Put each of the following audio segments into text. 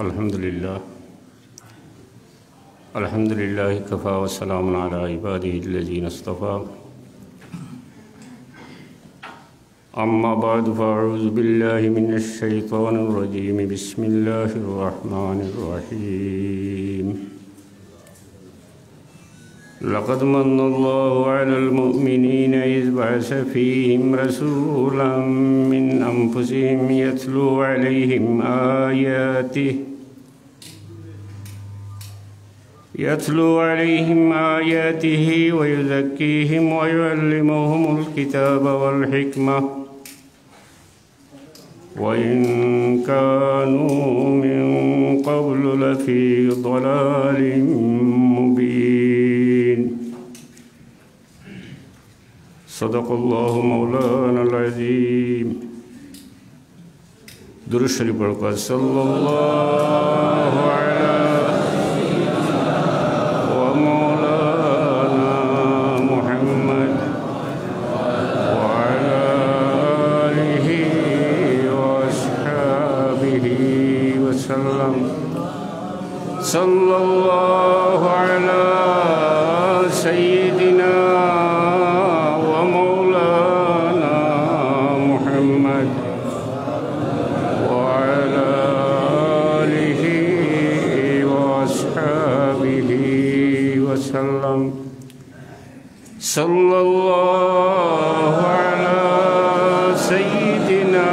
अल्हम्दुलिल्लाह अल्हम्दुलिल्लाहि कफ़ा व सलामुन अला इबादिहिल्लज़ीना इस्तफ़ा अम्मा बअद फ़अऊज़ु बिल्लाहि मिनश शैतानिर रजीम बिस्मिल्लाहिर रहमानिर रहीम लक़द मन्नल्लाहु अलल मुअ्मिनीना इज़ बअस फ़ीहिम रसूलन मिन अनफ़ुसिहिम यत्लू अलैहिम आयातिहि व युज़क्कीहिम व युअल्लिमुहुमुल किताब वल हिकमह व इन कानू मिन क़ब्लु लफ़ी ज़लालिम मुबीन। सदक़ल्लाहु मौलानल अज़ीम। दुरूद शरीफ पढ़कर सल्लल्लाहु अलैहि सल्लल्लाहु अला सय्यिदिना व मौलाना मुहम्मद व अला आलिहि व अस्हाबिहि व सल्लम। सल्लल्लाहु अला सय्यिदिना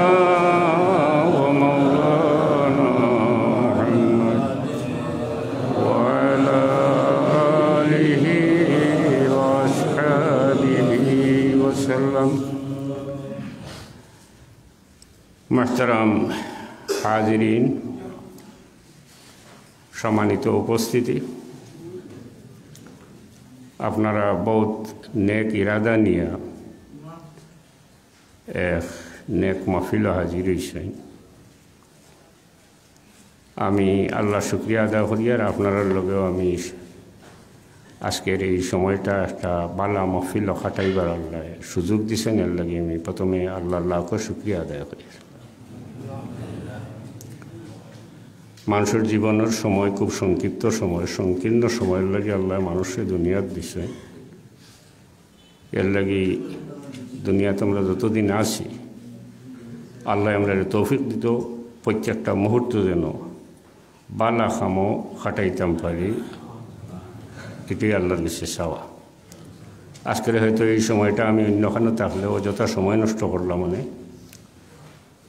महतरम हाजिरीन, सम्मानित उपस्थिति, আপনারা बहुत नेक इरादा निया एक नेक महफिल हाजिर হইছেন। আমি আল্লাহ শুকরিয়া আদায় করি আর আপনাদের লগেও আমি আজকের এই সময়টা একটা বালা মাহফিল খাটাইবার আল্লাহ সুযোগ দিছেন। এর লাগে আমি প্রথমে আল্লাহকে শুকরিয়া আদায় করি। মানুষের জীবনের সময় খুব সংক্ষিপ্ত সময়, সংকীর্ণ সময়ের লাগে আল্লাহ মানুষের দুনিয়াত দিছে। এর লাগে দুনিয়াতে আমরা যতদিন আছি আল্লাহ আমরা তৌফিক দিত প্রত্যেকটা মুহূর্ত যেন বালা খামো খাটাইতাম পারি, এটাই আল্লাহর কাছে চাওয়া। আজকের হয়তো এই সময়টা আমি অন্যখানে থাকলেও যথা সময় নষ্ট করলাম, মানে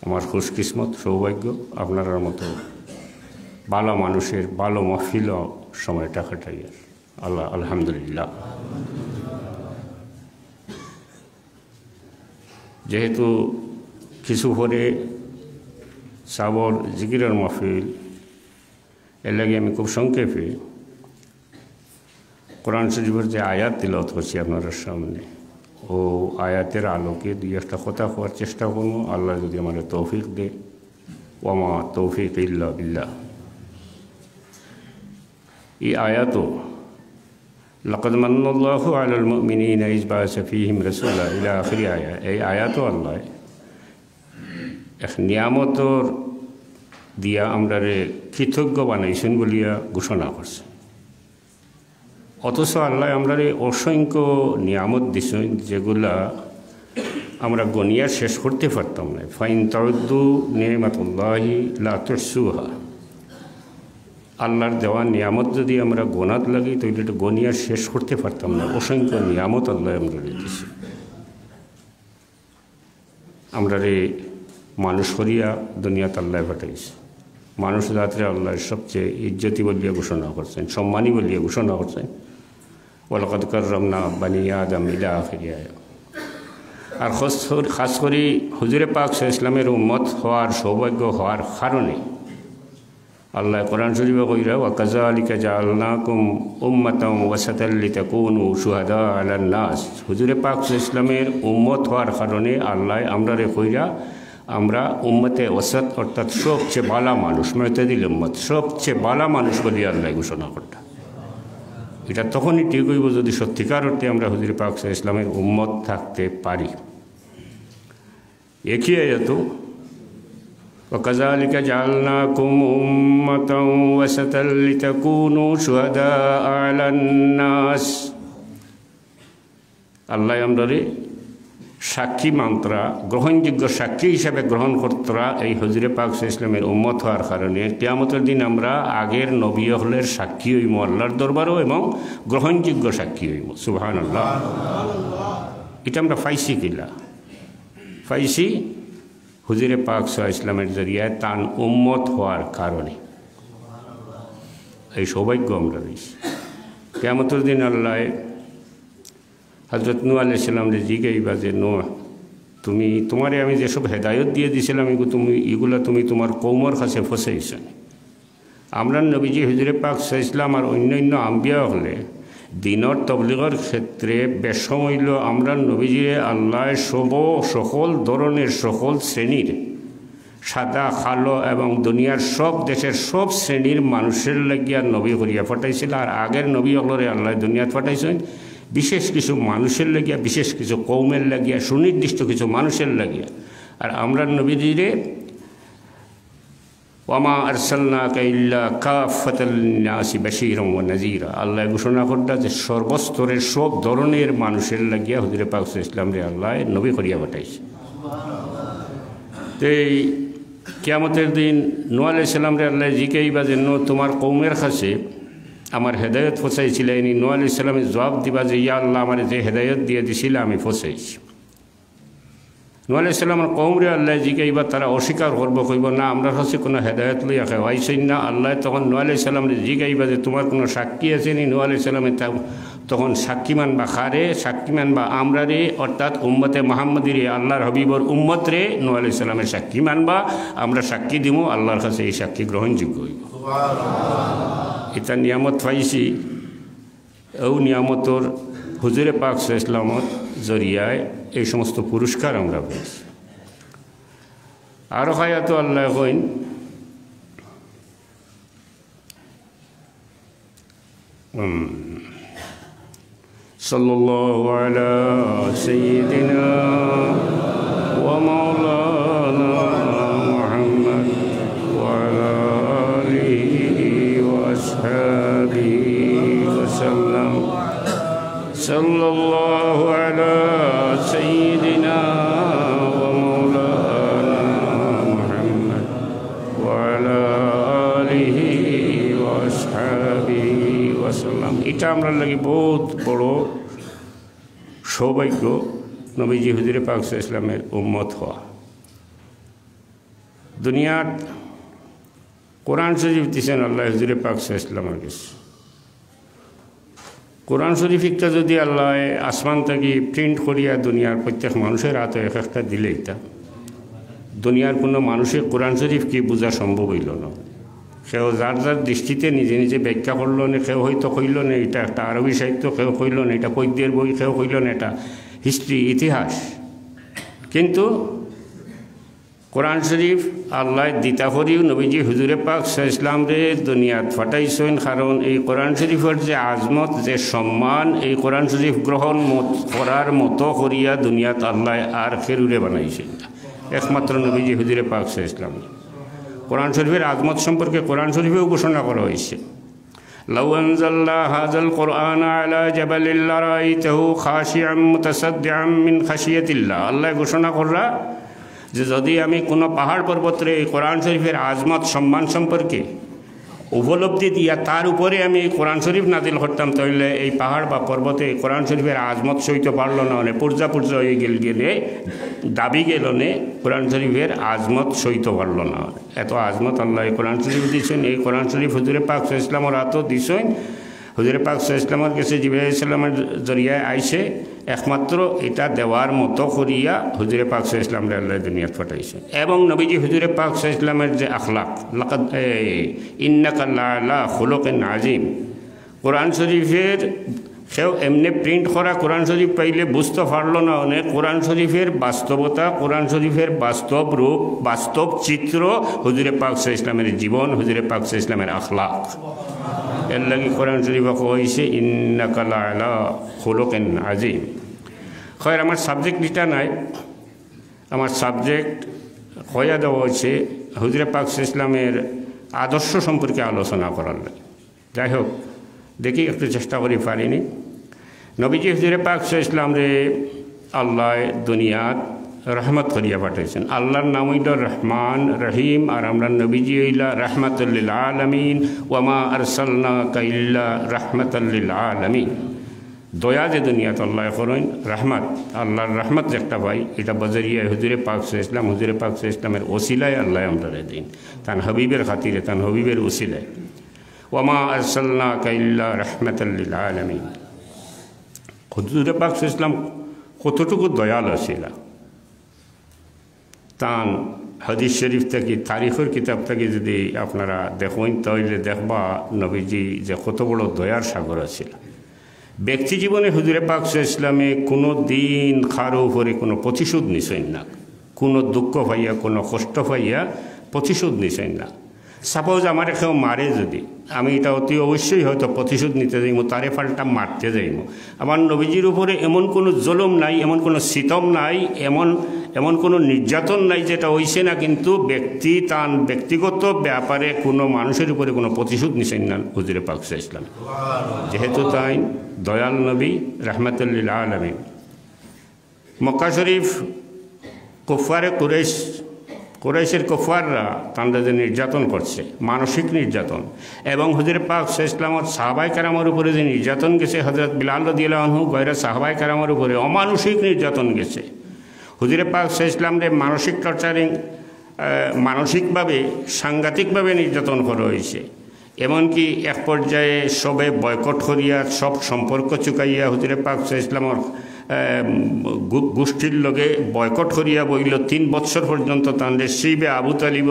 আমার খুশকিসমত সৌভাগ্য আপনার মতো ভালো মানুষের ভালো মাহফিল সময়টা কাটাই আল্লাহ আলহামদুলিল্লাহ। যেহেতু কিছু পরে সাবর জিকিরের মাহফিল, এর লাগে আমি খুব সংক্ষেপে কোরআন শরীফের যে আয়াত তিলাওয়াত করছি আপনার সামনে, ও আয়াতের আলোকে দুই একটা কথা হওয়ার চেষ্টা করবো। আল্লাহ যদি আমার তৌফিক দে, ওমা তৌফিক ইল্লা বিল্লাহ। এই আয়াতও লাকাদ মান্নাল্লাহু আলাল মুমিনিনা ইয বা'আসা ফীহিম রাসূলা ইলা আখিরি আয়া। এই আয়াতও আল্লাহ এক নিয়ামতর দিয়া আমরারে কৃতজ্ঞ বানাইছেন বলিয়া ঘোষণা করছে। অথচ আল্লাহ আমরারে অসংখ্য নিয়ামত দিছেন যেগুলা আমরা গনিয়া শেষ করতে পারতাম না। ফাইন তাউদ্দু নি'মাতুল্লাহি লা তুহসুহা। আল্লাহর দেওয়া নিয়ামত যদি আমরা গোনাত লাগি তাহলে এটা গনিয়া শেষ করতে পারতাম না। অসংখ্য নিয়ামত আল্লাহ আমরা দিয়েছে। আমরা মানুষ করিয়া দুনিয়াতে আল্লাহ পাঠাইছে। মানুষ জাতিরে আল্লাহ সবচেয়ে ইজ্জতি বলিয়া ঘোষণা করছেন, সম্মানী বলিয়া ঘোষণা করছেন। ওয়ালাকাদ কাররামনা বানি আদম ইলা আখিরি আয়া। আর খাস করে হুজুরে পাক সাল্লাল্লাহু আলাইহি ওয়াসাল্লামের উম্মত হওয়ার সৌভাগ্য হওয়ার কারণে আল্লাহ কোরআন শরীফে কইরা ওয়া কাযালিকা জাআলনাকুম উম্মাতান ওয়াসাতাল লিতাকুনু শুহাদা আলান নাস। হুজুরে পাক সাল্লাল্লাহু আলাইহি ওয়াসাল্লামের উম্মত হওয়ার কারণে আল্লাহ আমরারে কইরা আমরা উম্মতে ওয়াসাত অর্থাৎ সবচেয়ে ভালো মানুষ, মুতাদিল উম্মত, সবচেয়ে ভালো মানুষ বলে আল্লাহ ঘোষণা করতা। এটা তখনই ঠিক হইব যদি সত্যিকার অর্থে আমরা হুজুর পাক সাল্লাল্লাহু আলাইহি ওয়াসাল্লামের উম্মত থাকতে পারি। একই আয়াত وكذلك جعلناكم أمة وسطا لتكونوا شهداء على الناس আল্লাহ আমরারে সাক্ষী মাত্রা গ্রহণযোগ্য সাক্ষী হিসাবে গ্রহণ করতরা এই হুজুরে পাক ইসলামের উম্মত হওয়ার কারণে কিয়ামতের দিন আমরা আগের নবী হলের সাক্ষী হইব আল্লাহর দরবারও এবং গ্রহণযোগ্য সাক্ষী হইব সুবহানাল্লাহ। এটা আমরা পাইছি কিলা পাইছি হুজুরে পাক ইসলামের জরিয়ায় তান উম্মত হওয়ার কারণে এই সৌভাগ্য আমরা রয়েছি। কিয়ামতের দিন আল্লাহ হযরত নূহ আলাইহিস সালামরে জিজ্ঞাসা যে নূহ তুমি তোমারে আমি যেসব হেদায়ত দিয়ে দিয়েছিলাম এগুলো তুমি তোমার কৌমের কাছে ফসাইছ। আমরা নবীজি হুজুরে পাক ইসলাম আর অন্যান্য আম্বিয়া হলে দিনের তবলিগের ক্ষেত্রে বেশম হইল আমরা নবীজিরে আল্লাহ সকল ধরনের সকল শ্রেণীর সাদা কালো এবং দুনিয়ার সব দেশের সব শ্রেণীর মানুষের লাগিয়া নবী করিয়া পাঠাইছিল। আর আগের নবী হলরে আল্লাহ দুনিয়াত পাঠাইছেন বিশেষ কিছু মানুষের লাগিয়া, বিশেষ কিছু কৌমের লাগিয়া, সুনির্দিষ্ট কিছু মানুষের লাগিয়া। আর আমরা নবীজিরে ওয়ামা আরসালনাকা ইল্লা কাফাতাল লিন্নাসি বাশীরান ওয়া নাযীরা আল্লাহ ঘোষণা করলেন যে সর্বস্তরের সব ধরনের মানুষের লাগিয়া হুজুরে পাক ইসলামরে আল্লাহ নবী করিয়া পাঠাইছে। তো এই কিয়ামতের দিন নূহ আলাইহিস সালামরে আল্লাহ জিজ্ঞাসা যে নূহ তোমার কৌমের কাছে আমার হেদায়ত ফসাইছিল। নূহ আলাইহিস সালামের জবাব দিবা যে ইয়া আল্লাহ আমার যে হেদায়ত দিয়ে দিছিল আমি ফসাইছি। নূহ আলাইহিস সালামের কওমরে আল্লাহ জিজ্ঞাসা তারা অস্বীকার করবো, কইব না আমরা কাছে কোনো হেদায়ত লইয়া খাওয়াইছেন না। আল্লাহ তখন নূহ আলাইহিস সালামরে জিজ্ঞাসা যে তোমার কোনো সাক্ষী আছে নি? নূহ আলাইহিস সালামে তখন সাক্ষী মানবা খারে, সাক্ষী মানবা আমরা রে, অর্থাৎ উম্মতে মুহাম্মদী রে, আল্লাহর হবিবর উম্মত রে নূহ আলাইহিস সালামের সাক্ষী মানবা, আমরা সাক্ষী দিব, আল্লাহর কাছে এই সাক্ষী গ্রহণযোগ্য হইব। এটা নিয়ামত পাইছি। ও নিয়ামতর হুজুরে পাক ইসলামত জরিয়ায় এই সমস্ত পুরস্কার আমরা পেয়েছি। আরো হায়াত আল্লাহ কইন সাল্লাল্লাহু আলা সাইয়্যিদিনা ওয়া মাওলানা মুহাম্মদ ওয়া আলা আলিহি ওয়া আসহাবিহি ওয়া সাল্লাম। সাল্লাল্লাহু আলা সাইয়্যিদিনা ওয়া মাওলানা মুহাম্মদ ওয়া আলা আলিহি ওয়া আসহাবিহি ওয়া সাল্লাম। এটা আমরা লাগি বহুত বড় সৌভাগ্য নবীজি হুজুরে পাক ইসলামের উম্মত হওয়া। দুনিয়ার কোরআন শরীফ দিয়েছেন আল্লাহ হুজুরে পাক ইসলামের কাছে। কোরআন শরীফ একটা যদি আল্লাহ আসমান থেকে প্রিন্ট করিয়া দুনিয়ার প্রত্যেক মানুষের হাতে এক একটা দিলে, এটা দুনিয়ার কোনো মানুষের কোরআন শরীফ কি বোঝা সম্ভব হইল না। সেও যার যার দৃষ্টিতে নিজে নিজে ব্যাখ্যা করল না। কেউ হয়তো কইল না এটা একটা আরবি সাহিত্য, কেউ কইল না এটা পদ্যের বই, কেউ কইল না এটা হিস্ট্রি ইতিহাস। কিন্তু কোরআন শরীফ আল্লাহ দিতা করিও নবীজি হুজুরে পাক ইসলামরে দুনিয়াত ফাটাইছেন। কারণ এই কোরআন শরীফের যে আজমত, যে সম্মান, এই কোরআন শরীফ গ্রহণ করার মতো করিয়া দুনিয়াত আল্লাহ আর ফেরুরে বানাইছেন একমাত্র নবীজি হুজুরে পাক ইসলাম। কোরআন শরীফের আজমত সম্পর্কে কোরআন শরীফেও ঘোষণা করা হয়েছে, লাউ আনজালনা হাযাল কুরআন আলা জাবালিন লারাআইতাহু খাশিআম মুতাসাদ্দিআম মিন খাশিয়াতিল্লাহ। আল্লাহ ঘোষণা কররা যে যদি আমি কোনো পাহাড় পর্বতের এই কোরআন শরীফের আজমত সম্মান সম্পর্কে উপলব্ধি দিয়া তার উপরে আমি কোরআন শরীফ নাজিল করতাম, তাহলে এই পাহাড় বা পর্বতে কোরআন শরীফের আজমত সইতে পারল না। মানে পূর্জা হয়ে গেলে দাবি গেল নে কোরআন শরীফের আজমত সইতে পারল না। এত আজমত আল্লাহ কোরআন শরীফ দিয়েছেন। এই কোরআন শরীফ হুজুরে পাক ইসলামের হাতও দিয়েছেন। হুজুরে পাক ইসলামের কাছে জিবরাইল ইসলামের জরিয়ায় আইসে একমাত্র এটা দেওয়ার মতো করিয়া হুজুরে পাক ইসলামরে আল্লাহ দুনিয়াত পাঠাইছে। এবং নবীজি হুজুরে পাক ইসলামের যে আখলাক, লাকাদ ইন্নাকা লাআলা খুলুকিন আযীম, কোরআন শরীফের সেও এমনি প্রিন্ট করা কোরআন শরীফ পাইলে বুঝতে পারল না। অনেক কোরআন শরীফের বাস্তবতা, কোরআন শরীফের বাস্তব রূপ, বাস্তব চিত্র হুজুরে পাক ইসলামের জীবন, হুজুরে পাক ইসলামের আখলাক। এর লাগি কোরআন শরীফ হয়েছে ইন্নাকা লাআলা খুলুকিন আযীম। খৈর আমার সাবজেক্ট এটা নাই, আমার সাবজেক্ট খয়া দেওয়া হচ্ছে হুজুরে পাক ইসলামের আদর্শ সম্পর্কে আলোচনা করার লাগে। যাই হোক, দেখি একটু চেষ্টা করি, পারিনি। নবীজি হুজুরে পাক ইসলাম রে আল্লাহ দুনিয়াত রহমত করিয়া পাঠাইছেন। আল্লাহর নাম হইল রহমান রহিম, আর আমরা নবীজি হইলা রহমতুল্লিল আলমিন, ওয়ামা আরসালনাকা ইল্লা রহমতুল্লিল আলমিন। দয়া যে দুনিয়াত আল্লাহ করেন রহমত, আল্লাহর রহমত একটা ভাই, এটা বজরিয়া হুজুরে পাক ইসলাম, হুজুরে পাক ইসলামের ওসিলায় আল্লাহ আমরা দিন, তান হবিবের খাতিরে, তান হবিবের ওসিলায়। ওয়ামা আরসালনাকা ইল্লা রহমতুল্লিল আলমিন। হুজুরে পাক ইসলাম কতটুকু দয়াল ছিল, তান হাদিস শরীফ থেকে, তারিখের কিতাব থেকে যদি আপনারা দেখেন তাহলে দেখবা নবীজি যে কত বড় দয়ার সাগর ছিল। ব্যক্তি জীবনে হুজুরে পাক ইসলামে কোনো দিন কারো উপরে কোনো প্রতিশোধ নিছেন না, কোনো দুঃখ পাইয়া, কোনো কষ্ট পাইয়া প্রতিশোধ নিছেন না। সাপোজ আমার কেউ মারে, যদি আমি এটা অতি অবশ্যই হয়তো প্রতিশোধ নিতে যাইব, তারে পাল্টা মারতে যাইব। আমার নবীজির উপরে এমন কোনো জুলুম নাই, এমন কোনো সিতম নাই, এমন কোনো নির্যাতন নাই যেটা হইছে না, কিন্তু তান ব্যক্তিগত ব্যাপারে কোনো মানুষের উপরে কোনো প্রতিশোধ নিছেন না হুজুরে পাক ইসলাম, যেহেতু তাই দয়াল নবী রহমতুল্লিল আলমিন। মক্কা শরীফ কুফারে কুরাইশের কুফাররা তাঁদের যে নির্যাতন করছে, মানসিক নির্যাতন, এবং হুজুরে পাক ইসলামত সাহাবায়ে কেরামের উপরে যে নির্যাতন গেছে, হযরত বিলাল রাদিয়াল্লাহু আনহু গয়রা সাহাবায়ে কেরামের উপরে অমানসিক নির্যাতন গেছে। হুজুরে পাক ইসলামরে মানসিক টর্চারিং, মানসিকভাবে সাংঘাতিকভাবে নির্যাতন করা হয়েছে। এমনকি এক পর্যায়ে সবে বয়কট করিয়া, সব সম্পর্ক চুকাইয়া হুজুরে পাক ইসলামর গোষ্ঠীর লগে বয়কট করিয়া বইল। 3 বছর পর্যন্ত তাঁদের শিবে আবু তালিব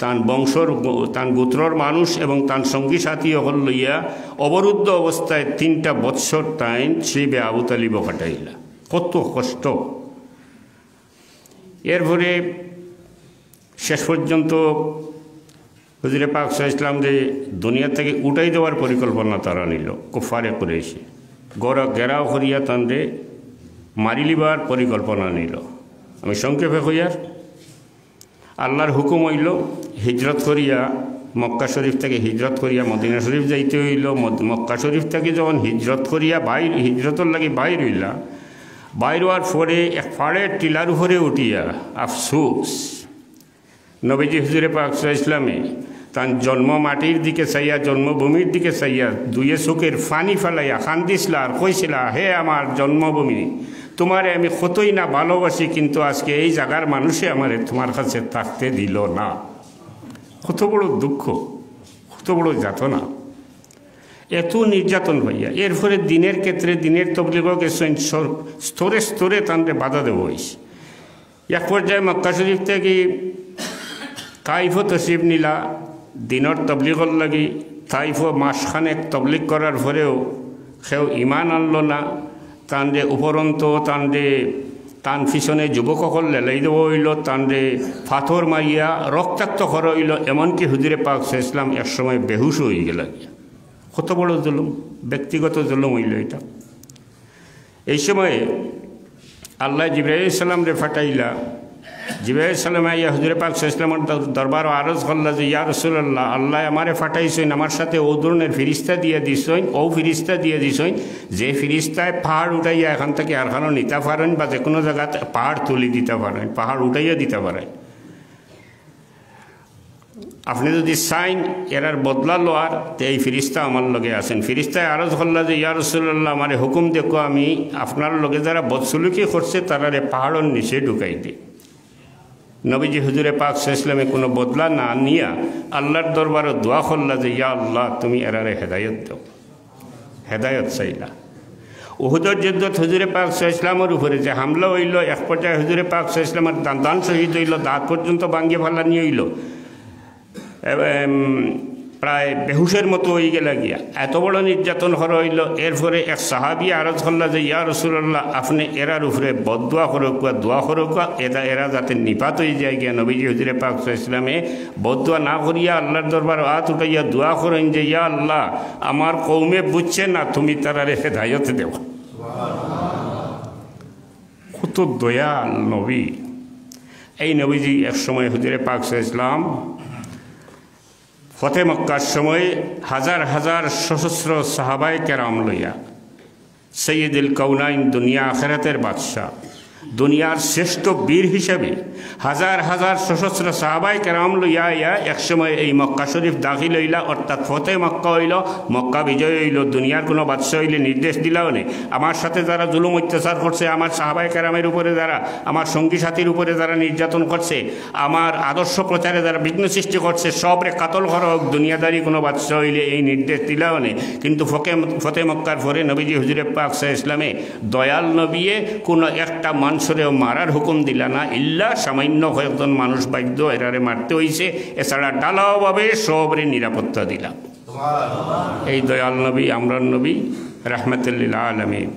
তান বংশর, তান গোত্রর মানুষ এবং তান সঙ্গী সাথী হল লইয়া অবরুদ্ধ অবস্থায় 3টা বৎসর তাইন শিবে আবু তালিব কাটাইলা। কত কষ্ট! এরপরে শেষ পর্যন্ত হুজুরে পাক ইসলাম যে দুনিয়া থেকে উঠাই দেওয়ার পরিকল্পনা তারা নিল, কুফারে কুরাইশে ঘেরাও করিয়া তাঁরে মারিলিবার পরিকল্পনা নিল। আমি সংক্ষেপে কইয়ার, আল্লাহর হুকুম হইল হিজরত করিয়া, মক্কা শরীফ থেকে হিজরত করিয়া মদিনা শরীফ যাইতে হইল। মক্কা শরীফ থেকে যখন হিজরত করিয়া হিজরতর লাগে বাইর হইলা, বাইর হওয়ার পরে এক ফাড়ের টিলার উপরে উঠিয়া আফসোস, নবীজি হুজুরে পাক ইসলামে তার জন্ম মাটির দিকে চাইয়া, জন্মভূমির দিকে চাইয়া দুয়ে চোখের ফানি ফেলাইয়া কান্দিছিলা আর কইছিলা, হে আমার জন্মভূমি, তোমারে আমি কতই না ভালোবাসি, কিন্তু আজকে এই জায়গার মানুষে আমারে তোমার কাছে থাকতে দিল না। কত বড় দুঃখ, কত বড় যাতনা, এত নির্যাতন হইয়া। এরপরে দিনের ক্ষেত্রে, দিনের তবলিগকে স্তরে স্তরে তাঁরে বাধা দেওয়া হয়েছে। এক পর্যায়ে মক্কা শরীফ থেকে তাইফও তশরিফ নিলা দিনের তবলিগর লাগি। তাইফও মাসখানেক তবলিগ করার পরেও কেউ ইমান আনল না। তাঁরে উপরন্ত তান পিছনে যুবকসকল লেলাই দেওয়া হইল, তাঁরে পাথর মারিয়া রক্তাক্ত করা হইল। এমনকি হুজুরে পাক ইসলাম একসময় বেহুশ হয়ে গেল। কত বড় জুলুম, ব্যক্তিগত জুলুম হইল এটা। এই সময়ে আল্লাহ জিবরাইল সালাম রে ফাটাইলা। জিবরাইল সালাম আইয়া হুজুরে পাক ইসলামের দরবার আরজ করলা যে, ইয়া রাসূলুল্লাহ, আল্লাহ আমারে ফাটাইছেন, আমার সাথে ও ধরনের ফিরিস্তা দিয়ে দিছেন, ও ফিরিস্তা দিয়ে দিছেন যে ফিরিস্তায় পাহাড় উঠাইয়া এখান থেকে আর খানো নিতে পারেন, বা যে কোনো জায়গাতে পাহাড় তুলি দিতে পারেন, পাহাড় উঠাইয়া দিতে পারেন। আপনি যদি চাইন এরার বদলা লোয়ার, তো এই ফিরিস্তা আমার লগে আছেন। ফিরিস্তায় আরজ করলা যে, ইয়া রাসূলুল্লাহ, আমারে হুকুম দেখো, আমি আপনার লগে যারা বদসলুকি করছে তারারে পাহাড়ের নিচে ঢুকাই দিই। নবীজি হুজুরে পাক ইসলামে কোনো বদলা না নিয়া আল্লাহর দরবারে দোয়া করলা যে, ইয়া আল্লাহ, তুমি এরারে হেদায়ত দাও। হেদায়ত চাইলা। উহুদের যুদ্ধত হুজুরে পাক ইসলামের উপরে যে হামলা হইল, এক পর্যায়ে হুজুরে পাক ইসলামের দান শহীদ হইল, দাঁত পর্যন্ত ভাঙ্গিয়ে ফালানি হইল, প্রায় বেহুশের মতো হয়ে গেল গিয়া। এত বড় নির্যাতন করা হইল। এরপরে এক সাহাবী আরজ করলা যে, ইয়া রাসূলুল্লাহ, আপনি এরার উপরে বদদোয়া করুকা, দোয়া করুকা, এরা যাতে নিপাত হয়ে যায় গিয়া। নবীজি হুজুরে পাক ইসলামে বদদোয়া না করিয়া আল্লাহর দরবার হাত উঠাইয়া দোয়া করেন যে, ইয়া আল্লাহ, আমার কৌমে বুঝছে না, তুমি তারারে হেদায়ত দেও। কত দয়াল নবী। এই নবীজি এক সময় হুজুরে পাক সাল্লাল্লাহু আলাইহি ওয়াসাল্লাম ফতে মক্কার সময় হাজার হাজার সশস্ত্র সাহাবায়ে কেরাম লইয়া সৈয়দুল কাউনাইন দুনিয়া আখিরাতের বাদশাহ দুনিয়ার শ্রেষ্ঠ বীর হিসাবে হাজার হাজার সশস্ত্র সাহাবায়ে কেরাম লইয়া একসময় এই মক্কা শরীফ দাখিল হইলা, অর্থাৎ ফতে মক্কা হইল, মক্কা বিজয় হইল। দুনিয়ার কোনো বাদশাহ হইলে নির্দেশ দিলাও নেই, আমার সাথে যারা জুলুম অত্যাচার করছে, আমার সাহাবায়ে কেরামের উপরে যারা, আমার সঙ্গী সাথীর উপরে যারা নির্যাতন করছে, আমার আদর্শ প্রচারে যারা বিঘ্ন সৃষ্টি করছে, সবরে কাতল করা হোক। দুনিয়াদারি কোনো বাদশাহ হইলে এই নির্দেশ দিলাও নেই। কিন্তু ফতে মক্কার পরে নবীজি হুজুরে পাক সাল্লাল্লাহু আলাইহি ওয়াসাল্লামে দয়াল নবিয়ে কোনো একটা মানুষেও মারার হুকুম দিলা না, ইল্লা সামান্য কয়েকজন মানুষ বাধ্য এরারে মারতে হইছে, এছাড়া ডালাওভাবে সবরে নিরাপত্তা দিলা। এই দয়াল নবী, আমরার নবী রাহমাতুল লিল আলামিন।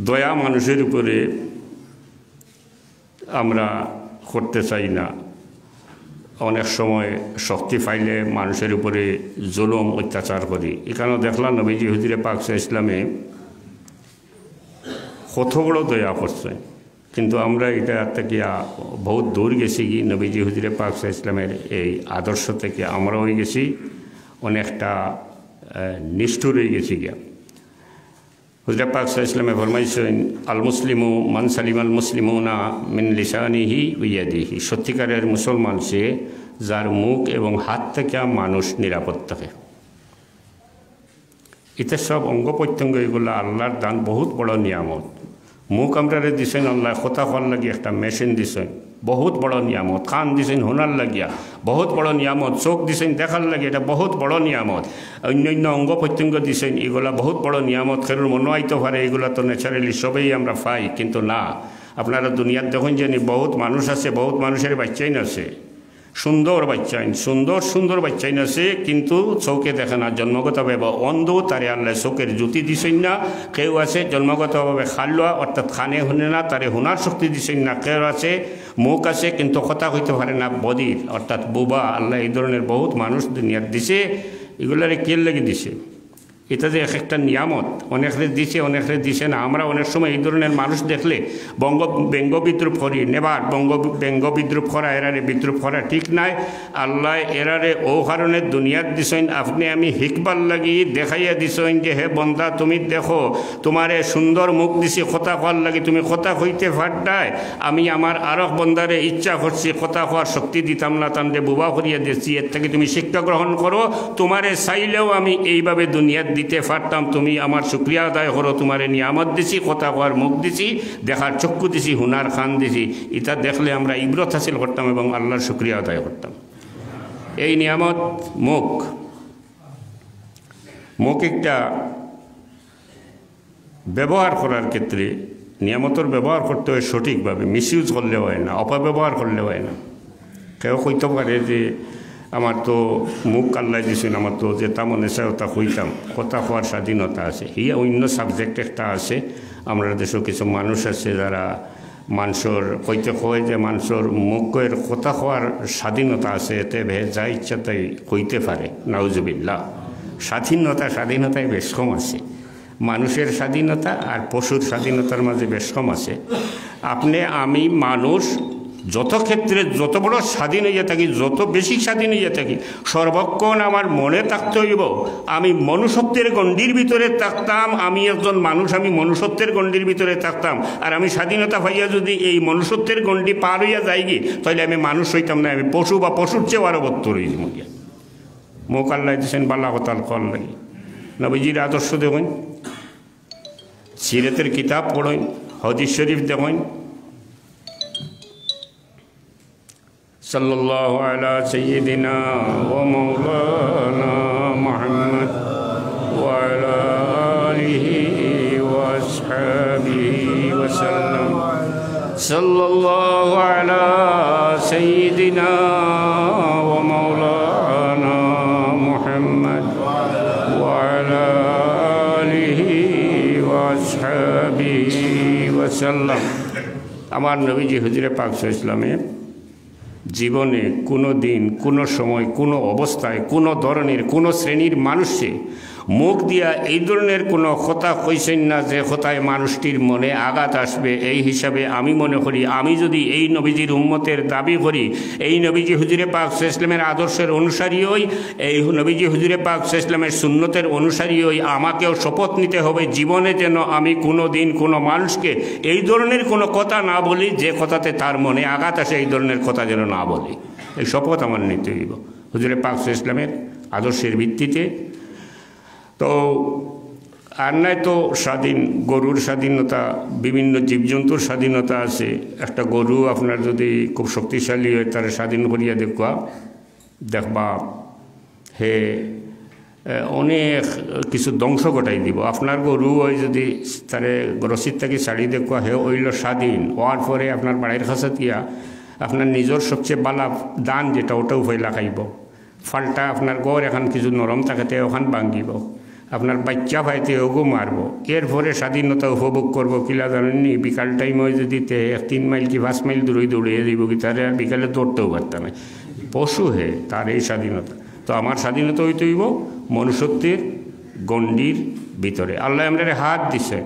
দয়া মানুষের উপরে আমরা করতে চাই না, অনেক সময় শক্তি পাইলে মানুষের উপরে জুলুম অত্যাচার করি। এখানেও দেখলাম নবীজি হুজুরে পাক সাল্লাল্লাহু আলাইহি ওয়াসাল্লামে কত বড় দয়া করছে, কিন্তু আমরা এটা থেকে বহুত দূর গেছি কি নবীজি হুজুরে পাক সাল্লাল্লাহু আলাইহি ওয়াসাল্লামের এই আদর্শ থেকে আমরা হয়ে গেছি অনেকটা নিষ্ঠুর হয়ে গেছি গিয়া। হুজুরে পাক সাল্লাল্লাহু আলাইহি ওয়াসাল্লামে ফরমাইছেন, আল মুসলিমু মান সালিমাল মুসলিমুনা মিন লিসানিহি ওয়া ইয়াদিহি। সত্যিকারের মুসলমান সে যার মুখ এবং হাত থেকে মানুষ নিরাপদ থাকে। এটা সব অঙ্গ প্রত্যঙ্গ, এগুলো আল্লাহর দান, বহুত বড় নিয়ামত। মুখ আমরা দিছেন আল্লাহ, কথা কর লাগি একটা মেশিন দিছেন, বহুত বড় নিয়ামত। কান দিছেন হোনার লাগিয়া, বহুত বড় নিয়ামত। চোখ দিছেন দেখার লাগে, এটা বহুত বড় নিয়ামত। অন্যান্য অঙ্গ প্রত্যঙ্গ দিছেন, এগুলা বহুত বড় নিয়ামত। খেরুর মনে আইতে পারে এগুলো তো ন্যাচারালি সবেই আমরা পাই, কিন্তু না, আপনারা দুনিয়ার দেখুন জানি বহুত মানুষ আছে, বহুত মানুষের বাচ্চাই আছে, সুন্দর বাচ্চাইন, সুন্দর সুন্দর বাচ্চাইন আছে, কিন্তু চৌকে দেখে না, জন্মগতভাবে অন্ধ, তারে আল্লাহ চোখের জ্যোতি দিছেন না। কেউ আছে জন্মগতভাবে খালুয়া, অর্থাৎ খানে শুনে না, তারে হুনার শক্তি দিছেন না। কেউ আছে মুখ আছে কিন্তু কথা হইতে পারে না, বদির অর্থাৎ বুবা। আল্লাহ এই ধরনের বহুত মানুষ দুনিয়ার দিছে। এগুলারে কে লেগে দিছে? এটা যে এক একটা নিয়ামত, অনেকরে দিছে দিছে না। আমরা অনেক সময় এই ধরনের মানুষ দেখলে ব্যঙ্গ বিদ্রুপ করি, নেবার ব্যঙ্গ বিদ্রুপ করা, এরারে বিদ্রুপ করা ঠিক নাই। আল্লাহ এরারে ও কারণে দুনিয়াত দিছেন, আপনি আমি হিকবার লাগি দেখাইয়া দিছেন যে হে বন্দা, তুমি দেখো তোমারে সুন্দর মুখ দিছি কথা কর লাগি, তুমি কথা কইতে ফাটায়। আমি আমার আরক বন্দারে ইচ্ছা করছি কথা হওয়ার শক্তি দিতাম না, তান্ডে বুবা করিয়া দিচ্ছি। এর থেকে তুমি শিক্ষা গ্রহণ করো, তোমারে চাইলেও আমি এইভাবে দুনিয়াত দিতে পারতাম। তুমি আমার শুকরিয়া আদায় করো, তোমারে নিয়ামত দিছি, কথা কওয়ার মুখ দিছি, দেখার চক্ষু দিছি, হুনার খান দিছি। এটা দেখলে আমরা ইবরত হাসিল করতাম এবং আল্লাহর শুকরিয়া আদায় করতাম। এই নিয়ামত মুখ একটা ব্যবহার করার ক্ষেত্রে নিয়ামতের ব্যবহার করতে হয় সঠিকভাবে, মিসইউজ করলে হয় না, অপব্যবহার করলে হয় না। কেউ কইতে পারে যে আমার তো মুখ আল্লাহ দিছেন, আমার তো যেটা মনে চায় ওটা কইতাম, কথা হওয়ার স্বাধীনতা আছে। হিয়া অন্য সাবজেক্ট একটা আছে। আমরা দেশেও কিছু মানুষ আছে যারা মানুষের কইতে কয় যে মানুষের মুখের কথা হওয়ার স্বাধীনতা আছে, এতে যা ইচ্ছা তাই কইতে পারে। নাউজুবিল্লাহ। স্বাধীনতায় বেশ কম আছে। মানুষের স্বাধীনতা আর পশুর স্বাধীনতার মাঝে বেশ কম আছে। আপনি আমি মানুষ যত ক্ষেত্রে যত বড় স্বাধীন হইয়া থাকি, যত বেশি স্বাধীন হইয়া থাকি, সর্বক্ষণ আমার মনে থাকতে হইব আমি মনুষ্যত্বের গণ্ডির ভিতরে থাকতাম। আমি একজন মানুষ, আমি মনুষ্যত্বের গণ্ডির ভিতরে থাকতাম। আর আমি স্বাধীনতা পাইয়া যদি এই মনুষ্যত্বের গণ্ডি পার হইয়া যাই গি, তাহলে আমি মানুষ হইতাম না, আমি পশু বা পশুর চেয়েও আরও বত্তর হয়ে যাব। মুখ আল্লাহ দিয়েছেন বাল্লা হতাল কল লাগে। নবীজির আদর্শ দেখুন, সিরাতের কিতাব পড়েন, হাদিস শরীফ দেখুন। সাল্লাল্লাহু আলা সাইয়্যিদিনা ওয়া মাওলানা মুহাম্মদ ওয়া আলা আলিহি ওয়া আসহাবিহি ওয়া সাল্লাম। সাল্লাল্লাহু আলা সাইয়্যিদিনা ওয়া মাওলানা মুহাম্মদ ওয়া আলা আলিহি ওয়া আসহাবিহি ওয়া সাল্লাম। আমার নবীজি হুজুরে পাক সাল্লাল্লাহু আলাইহি ওয়াসাল্লামে জীবনে কোনো দিন, কোনো সময়, কোনো অবস্থায়, কোনো ধরনের, কোনো শ্রেণীর মানুষকে মুখ দিয়া এই ধরনের কোনো কথা কইছেন না যে কথায় মানুষটির মনে আঘাত আসবে। এই হিসাবে আমি মনে করি, আমি যদি এই নবীজির উম্মতের দাবি করি, এই নবীজি হুজুরে পাক সাল্লাল্লাহু আলাইহি ওয়াসাল্লামের আদর্শের অনুসারী হই, এই নবীজি হুজুরে পাক সাল্লাল্লাহু আলাইহি ওয়াসাল্লামের সুন্নতের অনুসারী হই, আমাকেও শপথ নিতে হবে জীবনে যেন আমি কোনো দিন কোনো মানুষকে এই ধরনের কোনো কথা না বলি যে কথাতে তার মনে আঘাত আসে, এই ধরনের কথা যেন না বলি। এই শপথ আমার নিতে হইব হুজুরে পাক সাল্লাল্লাহু আলাইহি ওয়াসাল্লামের আদর্শের ভিত্তিতে। তো আর নাই তো স্বাধীন, গরুর স্বাধীনতা, বিভিন্ন জীবজন্তুর স্বাধীনতা আছে। একটা গরু আপনার যদি খুব শক্তিশালী হয়, তার স্বাধীন করিয়া দেখবা হে অনেক কিছু ধ্বংস ঘটাই দিব। আপনার গরু ওই যদি তারে রসিদ থেকে ছাড়ি দেখুয়া হে ওইল স্বাধীন হওয়ার পরে আপনার বাড়ির কাছে দিয়া আপনার নিজের সবচেয়ে বালা দান যেটা ওটাও ফেলা খাইব, ফালটা আপনার গড় এখন কিছু নরম থাকাতে ওখান ভাঙ্গিব, আপনার বাচ্চা ভাইতে ওগো মারব। এরপরে স্বাধীনতা উপভোগ করবো কিলা জানেননি, বিকাল টাইম হয় যদি 3 মাইল কি 5 মাইল দূরে দৌড়িয়ে দিব কি তারে আর বিকালে দৌড়তেও পারতাম না। পশু হে তার এই স্বাধীনতা। তো আমার স্বাধীনতা হইতে হইব মনুষ্যত্বের গণ্ডির ভিতরে। আল্লাহ আমরা হাত দিছেন,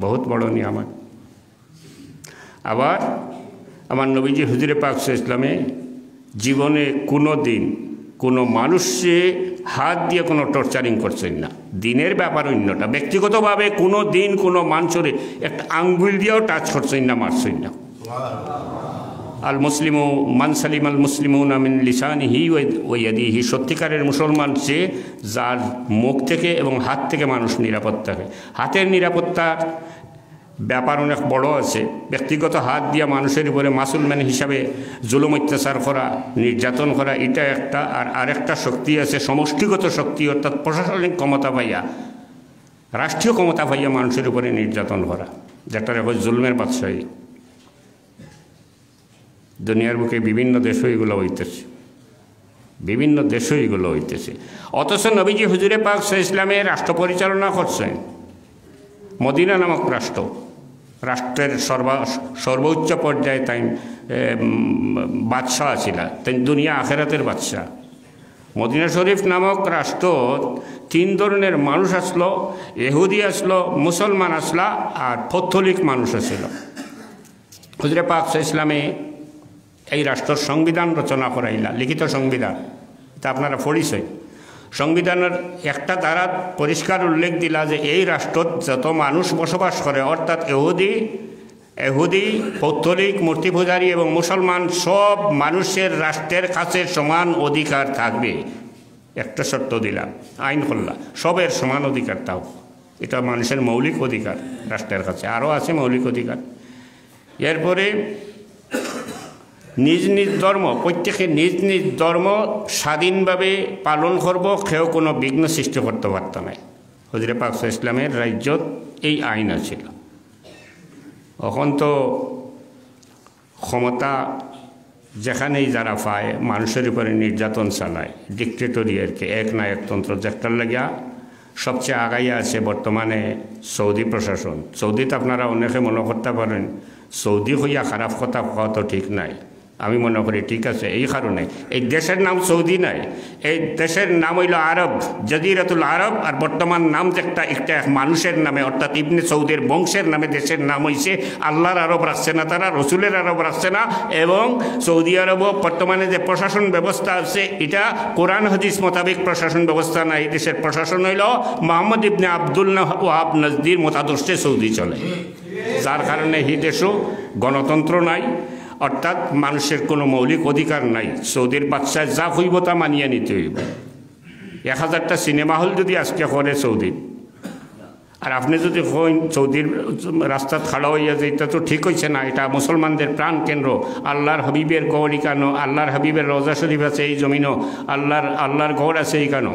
বহুত বড় নিয়ামত। আবার আমার নবীজি হুজুরে পাক সাল্লাল্লাহু আলাইহি ওয়াসাল্লামে জীবনে কোনো দিন কোনো মানুষে হাত দিয়ে কোনো টর্চারিং করছেন না। দিনের ব্যাপার অন্যটা, ব্যক্তিগতভাবে কোনো দিন কোনো মানুষের একটা আঙ্গুল দিয়েও টাচ করছেন না, মারছেন না। আল মুসলিমু মান সালিম আল মুসলিমুনা মিন লিসানিহি ওয়া ইয়াদিহি, সত্যিকারের মুসলমান সে যার মুখ থেকে এবং হাত থেকে মানুষ নিরাপদ থাকে। হাতের নিরাপত্তার ব্যাপার অনেক বড় আছে। ব্যক্তিগত হাত দিয়া মানুষের উপরে মাসুলমান হিসাবে জুলুম অত্যাচার করা, নির্যাতন করা, এটা একটা। আর আরেকটা শক্তি আছে সমষ্টিগত শক্তি, অর্থাৎ প্রশাসনিক ক্ষমতা পাইয়া, রাষ্ট্রীয় ক্ষমতা পাইয়া মানুষের উপরে নির্যাতন করা, যেটা রেখে জুলমের বাদশাহী। দুনিয়ার বুকে বিভিন্ন দেশও এগুলো হইতেছে, বিভিন্ন দেশও এগুলো হইতেছে। অথচ নবীজি হুজুরে পাক সাল্লাল্লাহু আলাইহি ওয়াসাল্লামের রাষ্ট্র পরিচালনা করছেন। মদিনা নামক রাষ্ট্রের সর্বোচ্চ পর্যায়ে তাই বাদশাহ ছিল, তাই দুনিয়া আখেরাতের বাদশাহ। মদিনা শরীফ নামক রাষ্ট্র 3 ধরনের মানুষ আসলো, ইহুদি আসলো, মুসলমান আসলা, আর পৌত্তলিক মানুষ আসছিল। হুজুরে পাক সাল্লাল্লাহু আলাইহি ওয়াসাল্লামে এই রাষ্ট্রের সংবিধান রচনা করাইলা, লিখিত সংবিধান, তা আপনারা পড়িছেন। সংবিধানের একটা ধারা পরিষ্কার উল্লেখ দিলা যে এই রাষ্ট্রত যত মানুষ বসবাস করে, অর্থাৎ এহুদি, পৌত্তলিক, মূর্তি পূজারী এবং মুসলমান, সব মানুষের রাষ্ট্রের কাছে সমান অধিকার থাকবে। একটা শর্ত দিলাম, আইন করলা, সবের সমান অধিকার তাও। এটা মানুষের মৌলিক অধিকার রাষ্ট্রের কাছে। আরও আছে মৌলিক অধিকার। এরপরে নিজ নিজ ধর্ম, প্রত্যেকে নিজ নিজ ধর্ম স্বাধীনভাবে পালন করব, কেউ কোনো বিঘ্ন সৃষ্টি করতে পারত না। হুজুরে পাক সাল্লাল্লাহু আলাইহি ওয়াসাল্লামের রাজ্যত এই আইন আছিল। এখন তো ক্ষমতা যেখানেই যারা পায় মানুষের উপরে নির্যাতন চালায়, ডিক্টেটরিয়ারকে একনায়কতন্ত্র, যেটার লাগিয়া সবচেয়ে আগাইয়া আছে বর্তমানে সৌদি প্রশাসন। সৌদিতে আপনারা অনেকে মনে করতে পারেন সৌদি হইয়া খারাপ কথা কোয়া তো ঠিক নাই। আমি মনে করি ঠিক আছে। এই কারণে এই দেশের নাম সৌদি নাই, এই দেশের নাম হইল আরব, জাজিরাতুল আরব। আর বর্তমান নাম একটা এক মানুষের নামে, অর্থাৎ ইবনে সৌদের বংশের নামে দেশের নাম হয়েছে। আল্লাহর আরব রাখছে না তারা, রসুলের আরব রাখছে না। এবং সৌদি আরবও বর্তমানে যে প্রশাসন ব্যবস্থা আছে, এটা কোরআন হাদিস মোতাবেক প্রশাসন ব্যবস্থা না। এই দেশের প্রশাসন হইল মোহাম্মদ ইবনে আবদুল্লাহ ওয়াহাব নজদির মতাদর্শে সৌদি চলে, যার কারণে এই দেশও গণতন্ত্র নাই, অর্থাৎ মানুষের কোনো মৌলিক অধিকার নাই। সৌদির বাদশাহ যা হইব তা মানিয়ে নিতে হইব। 1000টা সিনেমা হল যদি আজকে করে সৌদি, আর আপনি যদি কইন সৌদির রাস্তাত খাড়া হইয়া যে এটা তো ঠিক হয়েছে না, এটা মুসলমানদের প্রাণ কেন্দ্র, আল্লাহর হাবিবের গড় ইকানো, আল্লাহর হাবিবের রওজা শরীফ আছে এই জমিনও, আল্লাহর গড় আছে ইকানো,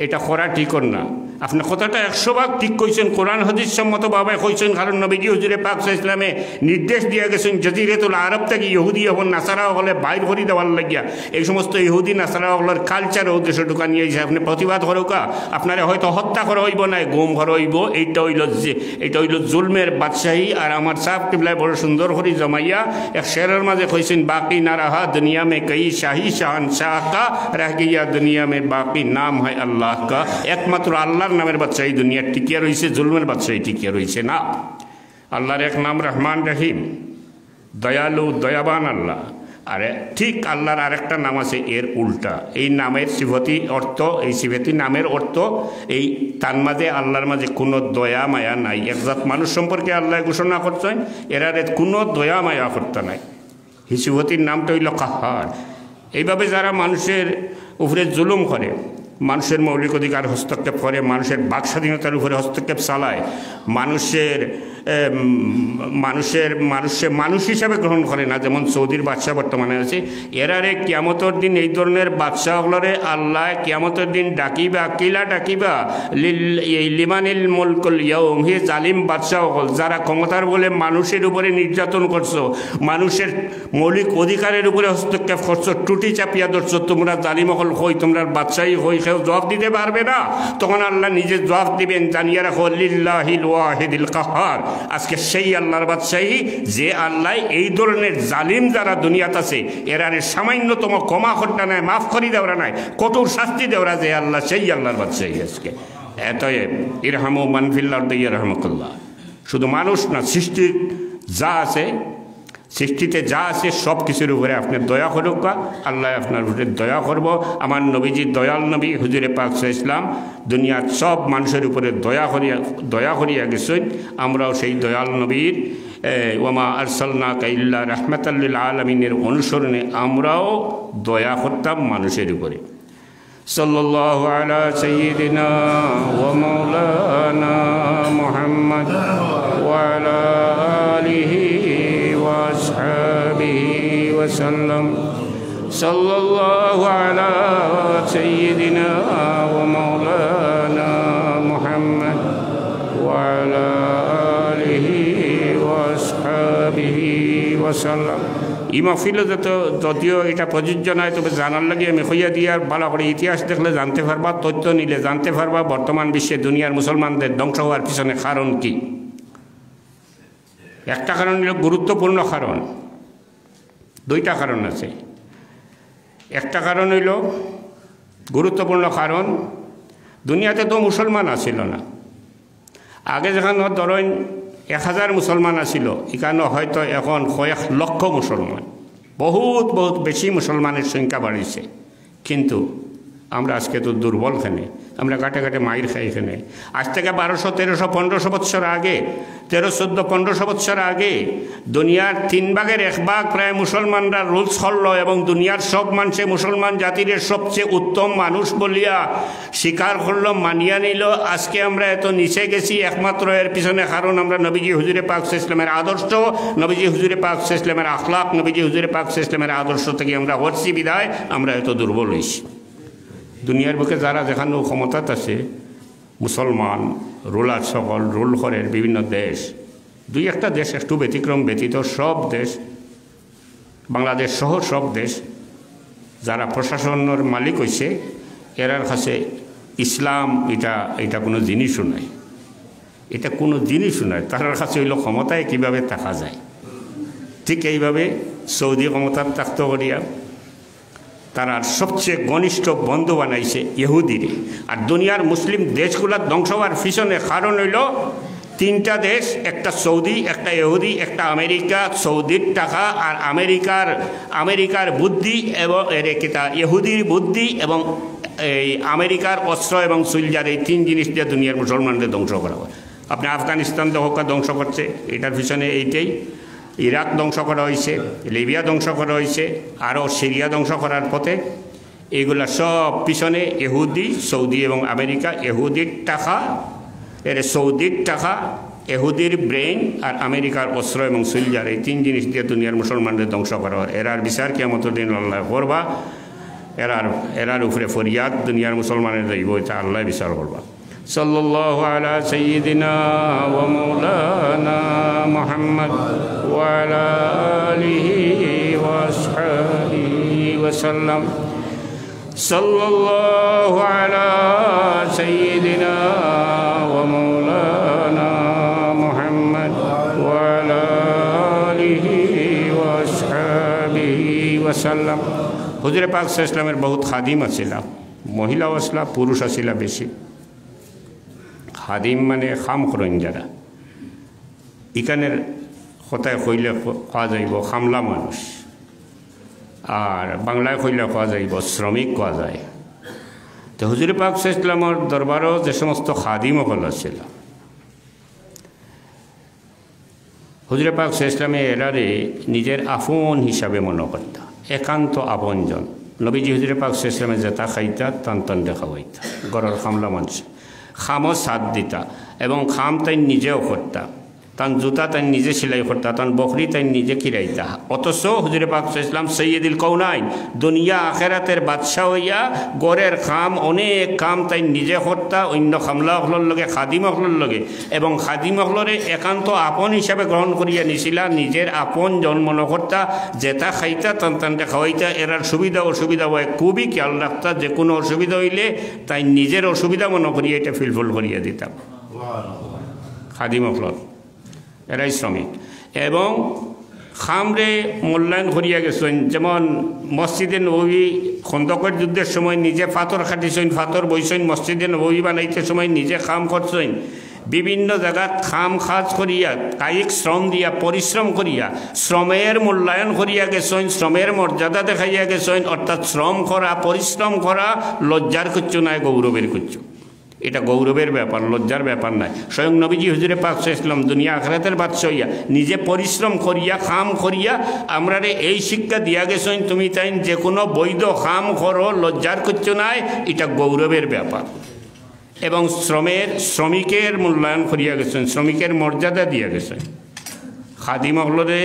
এটা করা ঠিক না। আপনি কথাটা 100 ভাগ ঠিক কইছেন, কোরআন হাদিস সম্মতভাবে কইছেন। কারণ নবীজি হুজুরে পাক সাল্লাল্লাহু আলাইহি ওয়াসাল্লামে নির্দেশ দিয়ে গেছেন জাজিরাতুল আরব থেকে ইহুদি এবং নাসারা হলে বাইর করে দেওয়ার লাগিয়া এই সমস্ত ইহুদি নাসারা হলের কালচার উদ্দেশ্য ঢুকা নিয়ে এসে আপনি প্রতিবাদ করুকা, আপনারা হয়তো হত্যা করা হইব না, গুম করা হইব। এইটা হইল জুলমের বাদশাহী। আর আমার সাহেব কিবলায় বড় সুন্দর করে জমাইয়া এক শেরের মাঝে কইছেন, বাকি না রাহা দুনিয়া মে কই শাহী শাহনশাহ কা, রহ গিয়া দুনিয়া মে বাকি নাম হয় আল্লাহ কা। একমাত্র আল্লাহর নামের বাদশাহী দুনিয়া টিকিয়া রয়েছে, জুলমের বাদশাহী টিকিয়া রয়েছে না। আল্লাহর এক নাম রহমান রহিম, দয়ালু দয়াবান আল্লাহ। আর ঠিক আল্লাহর আরেকটা নাম আছে এর উল্টা। এই নামের সিফতি অর্থ, এই সিফতি নামের অর্থ এই তার মাঝে আল্লাহর মাঝে কোনো দয়া মায়া নাই। একজাত মানুষ সম্পর্কে আল্লাহ ঘোষণা করছেন এরারে কোনো দয়া মায়া করতে নাই। এই সিফতির নামটা হইল কাহার। এইভাবে যারা মানুষের উপরে জুলুম করে, মানুষের মৌলিক অধিকার হস্তক্ষেপ করে, মানুষের বাক স্বাধীনতার উপরে হস্তক্ষেপ চালায়, মানুষ হিসাবে গ্রহণ করে না, যেমন সৌদির বাদশাহ বর্তমানে আছে, এরারে কিয়ামতের দিন এই ধরনের বাদশাহগুলোরে আল্লাহ কিয়ামতের দিন ডাকিবা, কিলা ডাকিবা লিমানিল মুলকুল ইয়াউম, হে জালিম বাদশাহ হল যারা ক্ষমতার বলে মানুষের উপরে নির্যাতন করছো, মানুষের মৌলিক অধিকারের উপরে হস্তক্ষেপ করছো, টুটি চাপিয়া ধরছো, তোমরা জালিম হল হই, তোমরা বাদশাহী হই, কেউ জবাব দিতে পারবে না। তখন আল্লাহ নিজে জবাব দিবেন, জানিয়ে রাখো লিল্লাহিল ওয়াহিদিল কাহার। আজকে সেই আল্লাহর বাদশাহী যে আল্লাহ এই ধরনের জালিম যারা দুনিয়াতে আছে এরারে সামান্যতম ক্ষমা করতে নাই, মাফ করি দেওয়া নাই, কঠোর শাস্তি দেওয়া, যে আল্লাহ সেই আল্লাহর বাদশাহী আজকে। এতএব ইরহামু মান ফিল আরদি ইয়ারহামুকুল্লাহ। শুধু মানুষ না, সৃষ্টির যা আছে, সৃষ্টিতে যা আছে সব কিছুর উপরে আপনি দয়া করুক, আল্লাহ আপনার উপরে দয়া করব। আমার নবীজি দয়াল নবী হুজুরে পাক সাল্লাল্লাহু আলাইহি ওয়াসাল্লাম দুনিয়ার সব মানুষের উপরে দয়া করিয়া গেছেন। আমরাও সেই দয়াল নবীর ওয়ামা আরসালনাকা ইল্লা রাহমাতাল লিল আলামিনের অনুসরণে আমরাও দয়া করতাম মানুষের উপরে। সাল্লাল্লাহু আলা সাইয়্যিদিনা ওয়া মাওলানা মুহাম্মদ ওয়া আলা আলিহি وأصحابه وسلم. صلى الله على سيدنا ومولانا محمد وعلى آله وأصحابه وسلم. ইমাফিলে যদিও এটা প্রযোজ্য নয়, তবে জানার লাগে আমি হইয়া দিয়ে ভালো করে ইতিহাস দেখলে জানতে পারবা, তথ্য নিলে জানতে পারবা বর্তমান বিশ্বে দুনিয়ার মুসলমানদের ধ্বংস হওয়ার পিছনে কারণ কি। একটা কারণ হল গুরুত্বপূর্ণ কারণ, দুইটা কারণ আছে। একটা কারণ হইল গুরুত্বপূর্ণ কারণ, দুনিয়াতে তো মুসলমান আসিল না। আগে যেখানে ধরেন 1000 মুসলমান আসিল, এখানে হয়তো এখন কয়েক লক্ষ মুসলমান, বহুত বহুত বেশি মুসলমানের সংখ্যা বাড়িছে। কিন্তু আমরা আজকে তো দুর্বল খেনে, আমরা ঘাটে ঘাটে মাইর খাই এখানে। আজ থেকে 1200, 1300, 1500 বৎসর আগে, 13, 14, 1500 বৎসর আগে দুনিয়ার 3 ভাগের 1 ভাগ প্রায় মুসলমানরা রুলস করল এবং দুনিয়ার সব মানুষে মুসলমান জাতির সবচেয়ে উত্তম মানুষ বলিয়া স্বীকার করলো, মানিয়া নিল। আজকে আমরা এত নিচে গেছি, একমাত্র এর পিছনে কারণ আমরা নবীজি হুজুরে পাক সাল্লাল্লাহু আলাইহি ওয়াসাল্লামের আদর্শ, নবীজি হুজুরে পাক সাল্লাল্লাহু আলাইহি ওয়াসাল্লামের আখলাক, নবীজি হুজুরে পাক সাল্লাল্লাহু আলাইহি ওয়াসাল্লামের আদর্শ থেকে আমরা হচ্ছি বিদায় আমরা এত দুর্বল হয়েছি। দুনিয়ার বুকে যারা যেখানে ক্ষমতাত আছে মুসলমান রুলার সকল রুল করেন বিভিন্ন দেশ, 2-1টা দেশ একটু ব্যতিক্রম ব্যতীত সব দেশ, বাংলাদেশ সহ সব দেশ যারা প্রশাসনের মালিক হয়েছে এরার কাছে ইসলাম এটা কোনো জিনিসও নাই, এটা কোনো জিনিসও নয়। তার কাছে হইল ক্ষমতায় কীভাবে থাকা যায়। ঠিক এইভাবে সৌদি ক্ষমতার থাকতে করিয়া তারা সবচেয়ে ঘনিষ্ঠ বন্ধু বানাইছে ইহুদিরে। আর দুনিয়ার মুসলিম দেশগুলোর ধ্বংস হওয়ার পিছনে কারণ হইল 3টা দেশ, একটা সৌদি, একটা ইহুদি, একটা আমেরিকা। সৌদির টাকা আর আমেরিকার বুদ্ধি এবং ইহুদির বুদ্ধি এবং এই আমেরিকার অস্ত্র এবং সুলজার, এই 3 জিনিস দিয়ে দুনিয়ার মুসলমানদের ধ্বংস করা হয়। আপনি আফগানিস্তান ধ্বংস করছে, এটার পিছনে এইটাই। ইরাক ধ্বংস করা হয়েছে, লিবিয়া ধ্বংস করা হয়েছে, আরও সিরিয়া ধ্বংস করার পথে। এগুলা সব পিছনে ইহুদি, সৌদি এবং আমেরিকা। ইহুদির টাকা, সৌদির টাকা, ইহুদির ব্রেইন আর আমেরিকার অস্ত্র এবং সুলজার, এই 3 জিনিস দিয়ে দুনিয়ার মুসলমানদের ধ্বংস করা হয়। এরার বিচার কিয়ামতের দিন আল্লাহ করবা, এরার উপরে ফরিয়াদ দুনিয়ার মুসলমানের যাইব, এটা আল্লাহ বিচার করবা। सल्लल्लाहु अला सय्यिदिना व मौलाना मुहम्मद व अला आलिहि व अस्हाबिहि व सल्लम सल्लल्लाहु अला सय्यिदिना व मौलाना मुहम्मद व अला आलिहि व अस्हाबिहि व सल्लम। हुजूर पाक साल्लाल्लाहु अलैहि वसल्लमेर बहुत खादिम आछिला, महिला आसला पुरुष आछिला बेशी। खादिम माने खाम करें যারা, इकाনের কথায় কইলে কোয়া যাইব খামলা মানুষ, আর বাংলায় কইলে কোয়া যাইব শ্রমিক কোয়া যায়। তো হুজুর পাক সাল্লাল্লাহু আলাইহি ওয়াসাল্লামের দরবারও যে সমস্ত খাদিম হল ছিল, হুজুর পাক সাল্লাল্লাহু আলাইহি ওয়াসাল্লাম এরারে নিজের আপন হিসাবে মনে করতা, একান্ত আপনজন। নবীজি হুজুর পাক সাল্লাল্লাহু আলাইহি ওয়াসাল্লামে যেটা খাইতা টান টান দেখা হইতা, ঘরের খামলা মানুষ খামও সাথ দিতা এবং খাম তাই নিজেও করতা, তান জুতা তাই নিজে সেলাই করতা, তান বকরি তাই নিজে কিরাইতা। অথচ হুজুরে পাক সাল্লাল্লাহু আলাইহি ওয়াসাল্লাম সৈয়দুল কওনাইন, দুনিয়া আখেরাতের বাদশাহ হইয়া গড়ের খাম অনেক কাম তাই নিজে করতা, অন্য খামলা হকলর লগে খাদিম হকলর লগে, এবং খাদিম হকলরে একান্ত আপন হিসাবে গ্রহণ করিয়া নিছিলা, নিজের আপন জন্ম নকর্তা, যেটা খাইতা টান টানটা খাওয়াইতা। এরার সুবিধা অসুবিধা হয় খুবই খেয়াল রাখতা, যে কোনো অসুবিধা হইলে তাই নিজের অসুবিধা মনে করিয়া এটা ফিলফুল করিয়া দিতাম। খাদিম হকলর এরাই শ্রমিক এবং খামরে মূল্যায়ন করিয়া গেছেন। যেমন মসজিদে নববী খন্দকের যুদ্ধের সময় নিজে পাথর খাটিছেন, পাথর বইছেন, মসজিদে নববী বানাইতে সময় নিজে খাম করছেন, বিভিন্ন জায়গাত খাম খাজ করিয়া কায়িক শ্রম দিয়া পরিশ্রম করিয়া শ্রমের মূল্যায়ন করিয়া গেছেন, শ্রমের মর্যাদা দেখাইয়া গেছেন। অর্থাৎ শ্রম করা, পরিশ্রম করা লজ্জার কিচ্ছু নাই, গৌরবের কিচ্ছু। এটা গৌরবের ব্যাপার, লজ্জার ব্যাপার নাই। স্বয়ং নবীজি হুজুরে পাক সাল্লাল্লাহু আলাইহি ওয়াসাল্লাম দুনিয়া আখিরাতের বাদশা হইয়া নিজে পরিশ্রম করিয়া খাম করিয়া আমরারে এই শিক্ষা দিয়া গেছেন, তুমি তাই যে কোনো বৈধ খাম করো, লজ্জার কিচ্ছু নাই, এটা গৌরবের ব্যাপার। এবং শ্রমিকের মূল্যায়ন করিয়া গেছেন, শ্রমিকের মর্যাদা দিয়া গেছেন, খাদিম হকলরে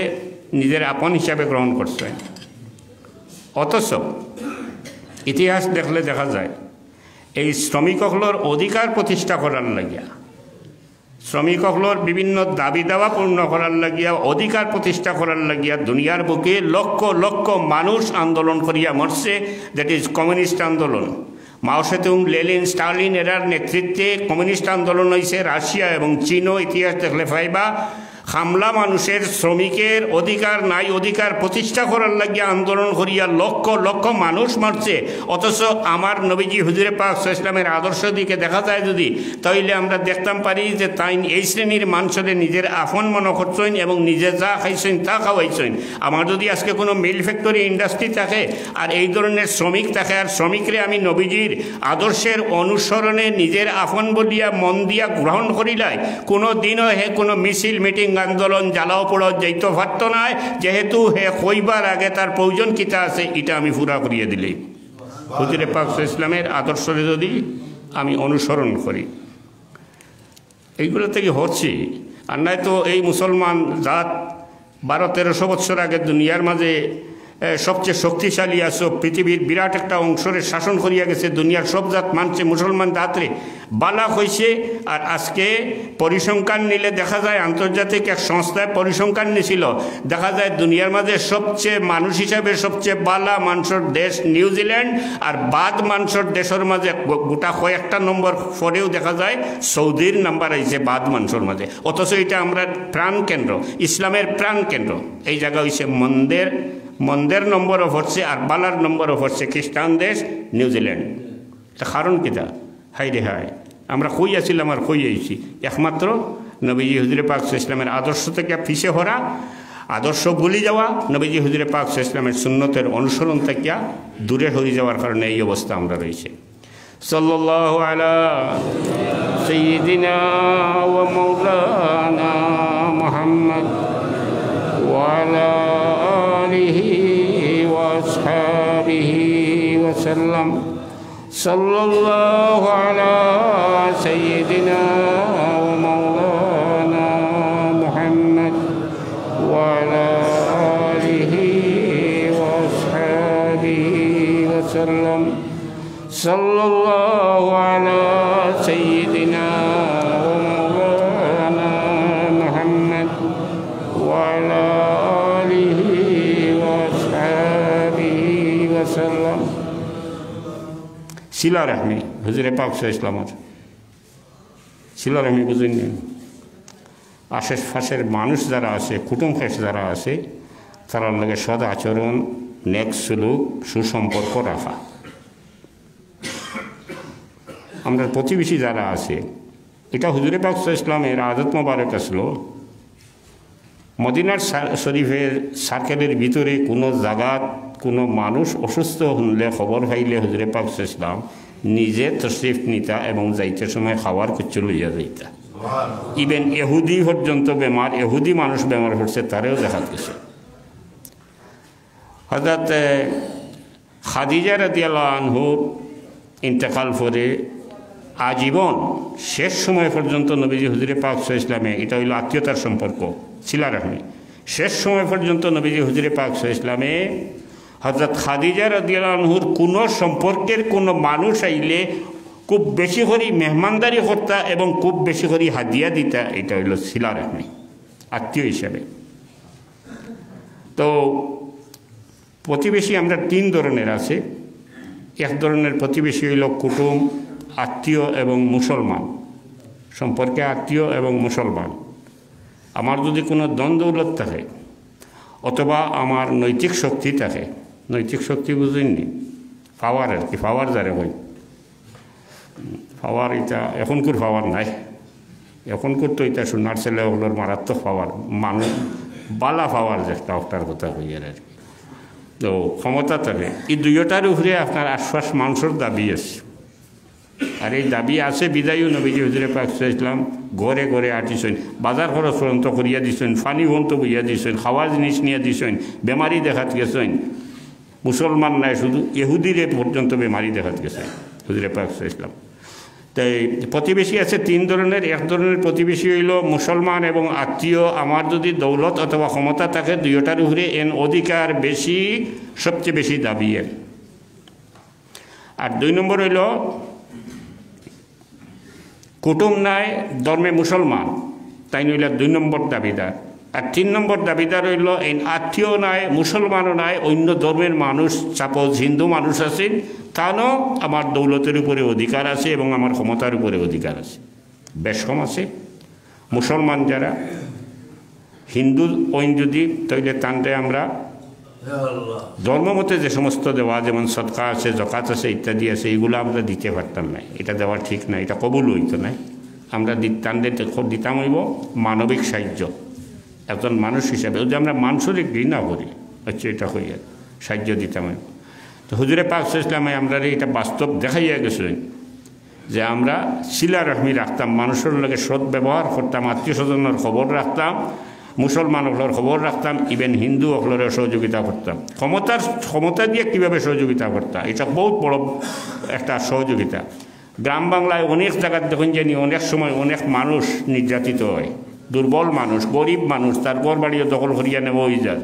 নিজের আপন হিসাবে গ্রহণ করছেন। অথচ ইতিহাস দেখলে দেখা যায় এই শ্রমিকসকলের অধিকার প্রতিষ্ঠা করার লাগিয়া, শ্রমিকসকলের বিভিন্ন দাবি দাওয়া পূর্ণ করার লাগিয়া, অধিকার প্রতিষ্ঠা করার লাগিয়া দুনিয়ার বুকে লক্ষ লক্ষ মানুষ আন্দোলন করিয়া মরছে। দ্যাট ইজ কমিউনিস্ট আন্দোলন। মাও সেতুং, লেনিন, স্টালিন এরার নেতৃত্বে কমিউনিস্ট আন্দোলন হয়েছে রাশিয়া এবং চীনও। ইতিহাস দেখলে পাইবা খামলা মানুষের, শ্রমিকের অধিকার নাই, অধিকার প্রতিষ্ঠা করার লাগিয়া আন্দোলন করিয়া লক্ষ লক্ষ মানুষ মারছে। অথচ আমার নবীজি হুজুরে পাক সাল্লাল্লাহু আলাইহি ওয়াসাল্লামের আদর্শ দিকে দেখা যায় যদি, তাইলে আমরা দেখতাম পারি যে তাই এই শ্রেণীর মানুষের নিজের আপন মনে করছেন এবং নিজে যা খাইছেন তা খাওয়াইছেন। আমার যদি আজকে কোনো মিল ফ্যাক্টরি ইন্ডাস্ট্রি থাকে আর এই ধরনের শ্রমিক থাকে, আর শ্রমিকরে আমি নবীজির আদর্শের অনুসরণে নিজের আপন বলিয়া মন দিয়া গ্রহণ করিলাই, কোনো দিনও হে কোনো মিছিল মিটিং আন্দোলন জ্বালাও পোড়াও যাইতে পারত না, যেহেতু হে কইবার আগে তার প্রয়োজন কিতা আছে এটা আমি পুরা করিয়ে দিলেই। হুজুরে পাক সাল্লাল্লাহু আলাইহি ওয়াসাল্লামের আদর্শে যদি আমি অনুসরণ করি, এইগুলো থেকে হচ্ছে। আর নয় তো এই মুসলমান জাত 1200-1300 বছর আগে দুনিয়ার মাঝে সবচেয়ে শক্তিশালী আছে, পৃথিবীর বিরাট একটা অংশরে শাসন করিয়া গেছে, দুনিয়ার সব জাত মানছে, মুসলমান জাতরে বালা হয়েছে। আর আজকে পরিসংখ্যান নিলে দেখা যায়, আন্তর্জাতিক এক সংস্থায় পরিসংখ্যান নিয়েছিল, দেখা যায় দুনিয়ার মাঝে সবচেয়ে মানুষ হিসাবে সবচেয়ে বালা মানুষের দেশ নিউজিল্যান্ড, আর বাদ মানুষের দেশের মাঝে গোটা কয়েকটা নম্বর পরেও দেখা যায় সৌদির নাম্বার আইছে বাদ মানুষের মাঝে। অথচ এটা আমরা প্রাণ কেন্দ্র, ইসলামের প্রাণ কেন্দ্র, এই জায়গা হয়েছে মন্দের নম্বরও হচ্ছে আর বালার নম্বরও হচ্ছে খ্রিস্টান দেশ নিউজিল্যান্ড। তা কারণ কিতা? হাই রে হাই, আমরা কই আসছিলাম আর কই আইছি, একমাত্র নবীজি হুজুরে পাক সাল্লাল্লাহু আলাইহি ওয়াসাল্লামের আদর্শ থেকে পিছে হরা, আদর্শ ভুলে যাওয়া, নবীজি হুজুরে পাক সাল্লাল্লাহু আলাইহি ওয়াসাল্লামের সুন্নতের অনুসরণ থেকে দূরে হয়ে যাওয়ার কারণে এই অবস্থা আমরা রয়েছে। সাল্লাল্লাহু আলা সাইয়্যিদিনা ওয়া মাওলানা মুহাম্মদ ওয়া আলা আলিহি ওয়া আসহাবিহি ওয়া সাল্লাম। সাল্লাল্লাহু আলা সাইয়্যিদিনা ওয়া মাওলানা মুহাম্মদ ওয়া আলা আলিহি ওয়া আসহাবিহি ওয়া সাল্লাম। সাল্লাল্লাহু আলা সাইয়্যিদিনা وعلى آله وأصحابه وسلم শিলা রহমি হুজুরে পাক ইসলামের শিলা রহমি বুঝেন আশেপাশের মানুষ যারা আছে কুটুম খাস যারা আছে তার লগে সদ আচরণ নেক সুলুক সুসম্পর্ক রাখা আমরা প্রতিবেশী যারা আছে এটা হুজুরে পাক ইসলামের আদত মোবারক আসলো মদিনার শরীফের সার্কেলের ভিতরে কোনো জায়গাত কোনো মানুষ অসুস্থ হলে খবর পাইলে হুজুরে পাক ইসলাম নিজে তশরিফ নিতা এবং যাইতে সময় খাওয়ার কিছু লইয়া যাইতা ইভেন এহুদি পর্যন্ত বেমার এহুদি মানুষ বেমার হচ্ছে তারেও দেখা গেছে হযরত খাদিজা রাদিয়াল্লাহু আনহুর ইন্তেকাল করে আজীবন শেষ সময় পর্যন্ত নবীজি হুজুরে পাক ইসলামে এটা হইল আত্মীয়তার সম্পর্ক শিলা রহমি শেষ সময় পর্যন্ত নবীজি হুজুরে পাক ইসলামে হযরত খাদিজা রাদিয়াল্লাহু আনহুর কোনো সম্পর্কের কোনো মানুষ আইলে খুব বেশি করে মেহমানদারি করতা এবং খুব বেশি করে হাদিয়া দিতা এটা হইল শিলা রহমি আত্মীয় হিসাবে তো প্রতিবেশী আমরা তিন ধরনের আছে এক ধরনের প্রতিবেশী হইল কুটুম আত্মীয় এবং মুসলমান সম্পর্কে আত্মীয় এবং মুসলমান আমার যদি কোনো দ্বন্দ্বলত থাকে অথবা আমার নৈতিক শক্তি থাকে নৈতিক শক্তি বুঝেননি পাওয়ার আর কি পাওয়ার যারে হয় পাওয়ার এটা এখনকার পাওয়ার নাই এখনকার তো এটা সোনার ছেলে ওগুলোর মারাত্মক পাওয়ার মানুষ বালা পাওয়ার যেটা ওটার কথা হই আর কি তো ক্ষমতা থাকে এই দুইটার উপরে আপনার আশ্বাস মানুষের দাবি আছে আর এই দাবি আছে বিদায়ী নবীজি হুজুরে পাক ইসলাম ঘরে ঘরে আটিছেন বাজার খরচ পর্যন্ত করিয়া দিছেন ফানি পর্যন্ত বইয়া দিছেন খাওয়া জিনিস নিয়ে দিছেন বেমারি দেখাত গেছেন মুসলমান নাই শুধু ইহুদিরে পর্যন্ত বেমারি দেখাত গেছে হুজুরে পাক ইসলাম তাই প্রতিবেশী আছে তিন ধরনের এক ধরনের প্রতিবেশী হইল মুসলমান এবং আত্মীয় আমার যদি দৌলত অথবা ক্ষমতা থাকে দুইটার উপরে এন অধিকার বেশি সবচেয়ে বেশি দাবি এর আর দুই নম্বর হইল কুটুম নাই ধর্মে মুসলমান তাই নইলে দুই নম্বর দাবিদার আর তিন নম্বর দাবিদার হইল এই আত্মীয় নাই মুসলমানও নাই অন্য ধর্মের মানুষ সাপোজ হিন্দু মানুষ আছেন তারও আমার দৌলতের উপরে অধিকার আছে এবং আমার ক্ষমতার উপরে অধিকার আছে বেশ কম আছে মুসলমান যারা হিন্দু ওইন যদি তাইলে তানতে আমরা ধর্মমতে যে সমস্ত দেওয়া যেমন সদকা আছে জকাত আছে ইত্যাদি আছে এগুলো আমরা দিতে পারতাম না এটা দেওয়া ঠিক না এটা কবুল হইতো না আমরা তানদের দিতাম হইব মানবিক সাহায্য একজন মানুষ হিসাবে যদি আমরা মানুষের ঘৃণা করি হচ্ছে এটা হইয়া সাহায্য দিতাম হইব তো হুজুরে পাক ইসলামে আমরা এটা বাস্তব দেখাইয়া গেছেন যে আমরা শিলা রহমি রাখতাম মানুষের লগে সৎ ব্যবহার করতাম আত্মীয় স্বজনের খবর রাখতাম মুসলমান হকলের খবর রাখতাম ইভেন হিন্দু হকলের সহযোগিতা করতাম ক্ষমতা দিয়ে কীভাবে সহযোগিতা করতাম এটা বহুত বড় একটা সহযোগিতা গ্রাম বাংলায় অনেক জায়গায় দেখুন জানি অনেক সময় অনেক মানুষ নির্যাতিত হয় দুর্বল মানুষ গরিব মানুষ তার ঘর বাড়িও দখল করিয়া নেব হয়ে যায়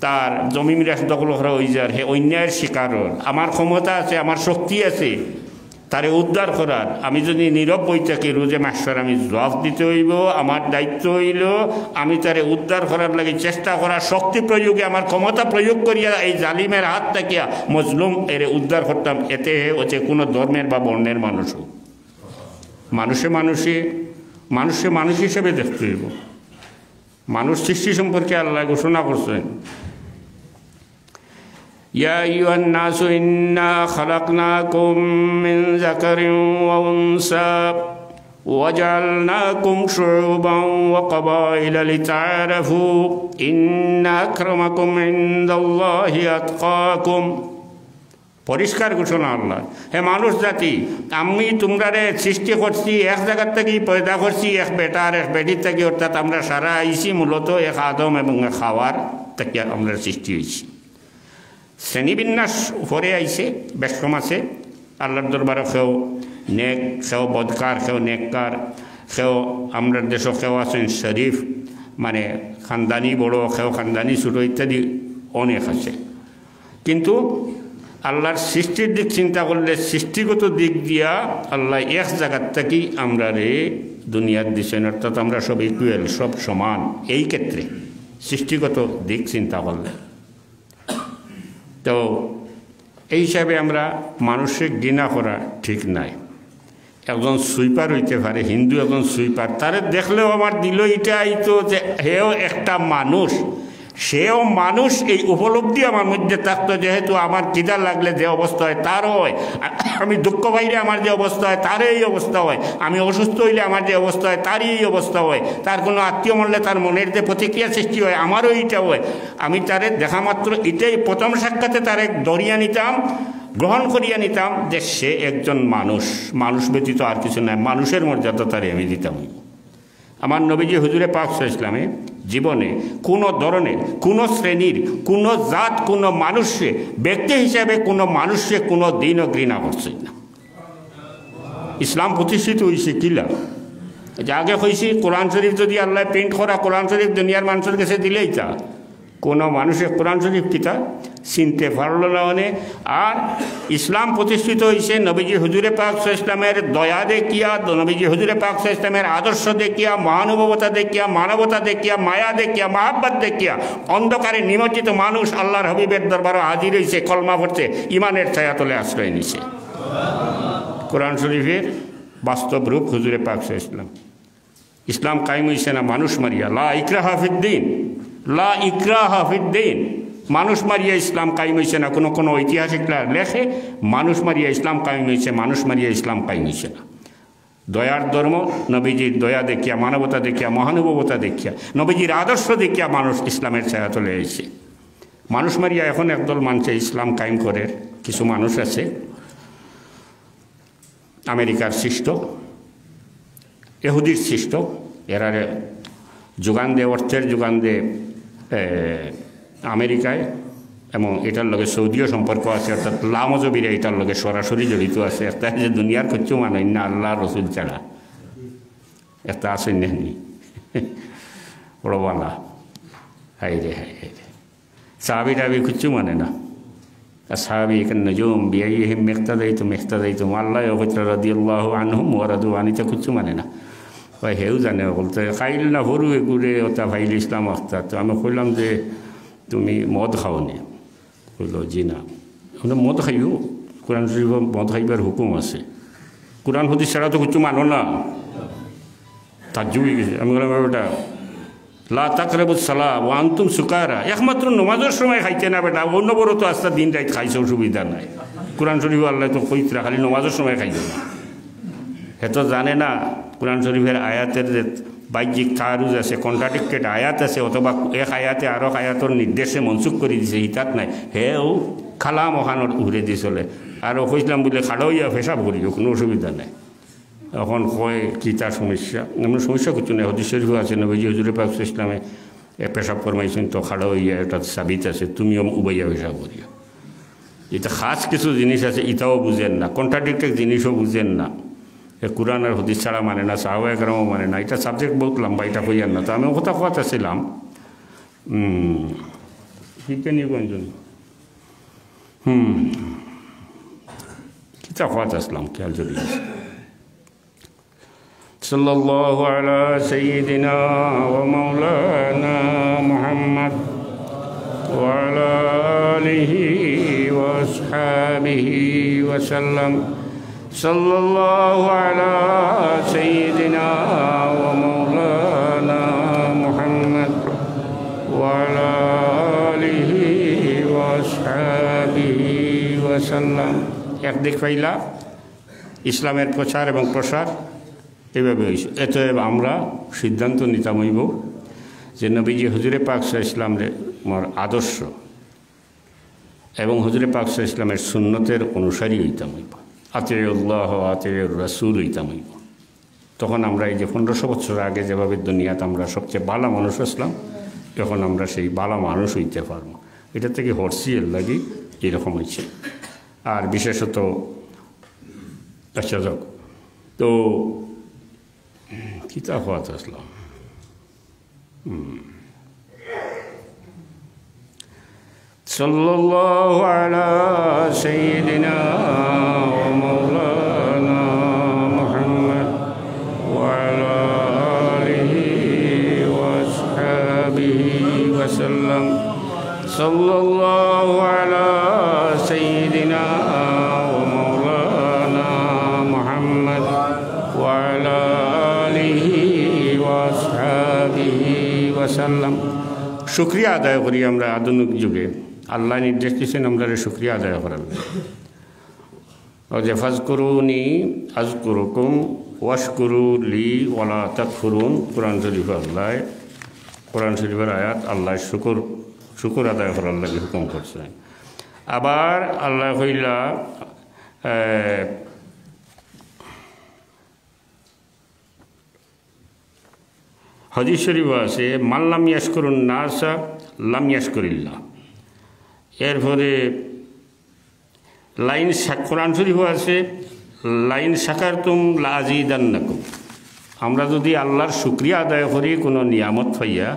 তার জমি মিরাজ দখল করা হয়ে যায় হে অন্যায়ের শিকার আমার ক্ষমতা আছে আমার শক্তি আছে তারে উদ্ধার করার আমি যদি নীরব বই থাকি রোজে মাস্টার আমি জবাব দিতে হইব আমার দায়িত্ব হইল আমি তারে উদ্ধার করার লাগে চেষ্টা করা শক্তি প্রয়োগে আমার ক্ষমতা প্রয়োগ করিয়া এই জালিমের হাত থাকিয়া মজলুম এর উদ্ধার করতাম এতে হচ্ছে কোনো ধর্মের বা বর্ণের মানুষ হোক মানুষে মানুষ হিসেবে দেখতে হইব মানুষ সৃষ্টি সম্পর্কে আল্লাহ ঘোষণা করছেন يا أيها الناس إنا خلقناكم من ذكر وأنثى وجعلناكم شعوبا وقبائل لتعارفوا إن أكرمكم عند الله أتقاكم পরিষ্কার ঘোষণা আল্লাহ হে মানুষ জাতি আমি তোমরারে সৃষ্টি করছি এক জায়গার থেকে পয়দা করছি এক বেটা আর এক বেটির থেকে অর্থাৎ আমরা সারা আইছি মূলত এক আদম এবং এক হাওয়ার থেকে আমরা সৃষ্টি হয়েছি শ্রেণীবিন্যাস উপরে আইছে বেশ কম আছে আল্লাহর দরবারে কেউ নেক কেউ বদকার কেউ নেককার কেউ আমরা দেশ কেউ আছেন শরীফ মানে খানদানি বড় কেউ খানদানি ছোটো ইত্যাদি অনেক আছে কিন্তু আল্লাহর সৃষ্টির দিক চিন্তা করলে সৃষ্টিগত দিক দিয়া আল্লাহ এক জায়গার থেকেই আমরা দুনিয়ার দিচ্ছেন অর্থাৎ আমরা সব ইকুয়াল সব সমান এই ক্ষেত্রে সৃষ্টিগত দিক চিন্তা করলে। তো এই হিসাবে আমরা মানুষকে ঘৃণা করা ঠিক নাই। একজন সুইপার হইতে পারে, হিন্দু একজন সুইপার, তারে দেখলেও আমার দিল এটা আইতো যে হেও একটা মানুষ, সেও মানুষ, এই উপলব্ধি আমার মধ্যে থাকতো। যেহেতু আমার খিদা লাগলে যে অবস্থা হয় তারও হয়, আমি দুঃখ পাইলে আমার যে অবস্থা হয় তারও এই অবস্থা হয়, আমি অসুস্থ হইলে আমার যে অবস্থা হয় তারই এই অবস্থা হয়, তার কোনো আত্মীয় মরলে তার মনের যে প্রতিক্রিয়া সৃষ্টি হয় আমারও এইটা হয়। আমি তারে দেখা মাত্র এটাই প্রথম সাক্ষাতে তারে ধরিয়া নিতাম, গ্রহণ করিয়া নিতাম যে সে একজন মানুষ, মানুষ ব্যতীত আর কিছু নাই, মানুষের মর্যাদা তারে আমি দিতাম। আমার নবীজি হুজুরে পাক সাল্লাল্লাহু আলাইহি ওয়াসাল্লামে জীবনে কোনো ধরনের, কোনো শ্রেণীর, কোনো জাত, কোনো মানুষে, ব্যক্তি হিসাবে কোনো মানুষে কোনো দিনও ঘৃণা করছে না। ইসলাম প্রতিষ্ঠিত হয়েছে কিলা, যে আগে হয়েছে কোরআন শরীফ যদি আল্লাহ প্রিন্ট করা কোরআন শরীফ দুনিয়ার মানুষের কাছে দিলেই তা কোনো মানুষের কোরআন শরীফ কিতা চিনতে পারল না। মানে আর ইসলাম প্রতিষ্ঠিত হয়েছে নবীজি হুজুরে পাক সাল্লাল্লাহু আলাইহি ওয়াসাল্লামের দয়া দেখিয়া, নবীজি হুজুরে পাক সাল্লাল্লাহু আলাইহি ওয়াসাল্লামের আদর্শ দেখিয়া, মহানুভবতা দেখিয়া, মানবতা দেখিয়া, মায়া দেখিয়া, মহাব্বত দেখিয়া অন্ধকারে নিমজ্জিত মানুষ আল্লাহর হাবিবের দরবারে হাজির হয়েছে, কলমা পড়ছে, ইমানের ছায়াতলে আশ্রয় নিছে। কোরআন শরীফের বাস্তব রূপ হুজুরে পাক সাল্লাল্লাহু আলাইহি ওয়াসাল্লাম। ইসলাম কায়েম হয়েছে না মানুষ মারিয়া, লা ইকরাহা ফিদ্দিন, লা ইকরাহা ফিদ্দিন, মানুষ মারিয়া ইসলাম কায়েম হয়েছে না। কোনো কোনো ঐতিহাসিকরা লেখে মানুষ মারিয়া ইসলাম কায়েম হয়েছে, মানুষ মারিয়া ইসলাম কায়েম হয়েছে না। দয়ার ধর্ম, নবীজির দয়া দেখিয়া, মানবতা দেখিয়া, মহানুভবতা দেখিয়া, নবীজির আদর্শ দেখিয়া মানুষ ইসলামের ছায়া চলে এসেছে। মানুষ মারিয়া এখন একদল মানুষে ইসলাম কায়েম করে, কিছু মানুষ আছে আমেরিকার সৃষ্ট, ইহুদির সৃষ্ট, এরা যোগান দে, অর্থের যোগান দে আমেরিকায়, এবং এটার লগে সৌদিও সম্পর্ক আছে, অর্থাৎ লামজবিরা এটার লগে সরাসরি জড়িত আছে। একটা যে দুনিয়ার কিচ্ছু মানে না আল্লাহ রসুল ছাড়া, একটা আছে নেহনি বড়বালা, হাই রে হাই রে, সাহাবি টাবি কিচ্ছু মানে না। সাহাবি এখানে নজুম বিআইহিম মেহতাদাইতুম আল্লাহ রাদিয়াল্লাহু আনহুম ওয়া রাদু আনিতা কিচ্ছু মানে না। ভাই হেউ জানে বলতে খাইল না হরু এগুড়ে ওটা ভাইল ইসলাম আখতা। তো আমি কইলাম যে তুমি মদ খাও নি? বললো জি না। মদ খাইও, কোরআন শরীফ মদ খাইবার হুকুম আছে, কোরআন হাদিস ছাড়া তো কিছু মানো না। তাজ্জুব হয়ে গেছে। আমি বললাম বেটা লা তাকরাবুস সালাহ ওয়া আনতুম সুকারা, একমাত্র নমাজের সময় খাইতে না বেটা, অন্য বড় তো আস্তা দিন রাত খাইছে, অসুবিধা নাই। কোরআন শরীফ আল্লাহ তো কইতরা খালি নমাজের সময় খাইতে না। হে তো জানে না কোরআন শরীফের আয়াতের যে বাহ্যিক তারুজ আছে, কন্ট্রাডিক্টেড আয়াত আছে, অথবা এক আয়াতে আরো আয়াতর নির্দেশে মনসুখ করে দিছে, হিতাত নাই। হেও খালাম ওখানোর উড়ে দিয়ে চলে, আর কইসলাম বলে খাড়া হইয়া পেশাব করিও, কোনো অসুবিধা নাই। এখন কয় কি তার সমস্যা? এমন সমস্যা কিছু নেই, হাদিস শরীফও আছে, নবীজি হুজুরে পাক ইসলামে পেশাব ফরমাইছেন, তো খাড়া হইয়া এটা সাবিত আছে, তুমিও উবাইয়া পেশাব করিও। এটা খাস কিছু জিনিস আছে, এটাও বুঝেন না, কন্ট্রাডিক্টেড জিনিসও বুঝেন না। কোরআন আর হাদিস ছাড়া মানে না, সাহাবায়ে কেরামও মানে না। এটা সাবজেক্ট বহুত লম্বা, এটা কইয়ার না। তো আমি কথা ছিলাম শিক্ষানীগঞ্জ কিতা কথা আসলাম খেয়াল চলে গেছে। সাল্লাল্লাহু আলা সাইয়্যিদিনা ওয়া মাওলানা মুহাম্মদ ওয়া আলা আলিহি ওয়া আসহাবিহি ওয়া সাল্লাম। সাল্লাল্লাহু আলা সাইয়্যিদিনা ওয়া মাওলানা মুহাম্মদ ওয়া আলা আলিহি ওয়া আসহাবিহি ওয়া সাল্লাম। একদিক পাইলা ইসলামের প্রচার এবং প্রসার এইভাবে হয়েছে। এত আমরা সিদ্ধান্ত নিতাম হইব যে নবীজি হুজুরে পাক ইসলামের আদর্শ এবং হুজুরে পাক ইসলামের সুন্নতের অনুসারী হইতাম হইব, আতিউল্লাহ আতিউর রাসূল হইতাম হইব। তখন আমরা এই যে 1500 বছর আগে যেভাবে দুনিয়াতে আমরা সবচেয়ে ভালো মানুষ আসলাম, তখন আমরা সেই ভালো মানুষ হইতে পারবো। এটা থেকে হরসিয়ের লাগি এরকম হয়েছে। আর বিশেষত আচ্ছা যাক, তো কিতা হওয়াত আসলাম সাল্লাল্লাহু আলা সাইয়্যিদিনা ওয়া মাওলানা মুহাম্মদ ওয়া আলা আলিহি ওয়া আসহাবিহি وسلم صلى الله على سيدنا ومولانا محمد وعلى آله وأصحابه وسلم শুকরিয়া আদায় করি আমরা আধুনিক যুগে আল্লাহ নির্দেশ দিয়েছেন আমরা শুকরিয়া আদায় করার যে ফাজকুরুনি আজকুরুকুম ওয়াশকুরু লি ওয়ালা তাকফুরুন কোরআন শরীফ আল্লাহ কোরআন শরীফের আয়াত আল্লাহ শুকর আদায় করার লাগে হুকুম করছেন আবার আল্লাহ কইলা হাদিস শরীফ আছে মান লাম ইয়াশকুরুন নাসা লাম ইয়াশকুরিল্লাহ এরপরে লাইন কোরআন শরীফ আছে লাইন শাকারতুম লাযিদান্নাকুম আমরা যদি আল্লাহর শুকরিয়া আদায় করি কোনো নিয়ামত পাইয়া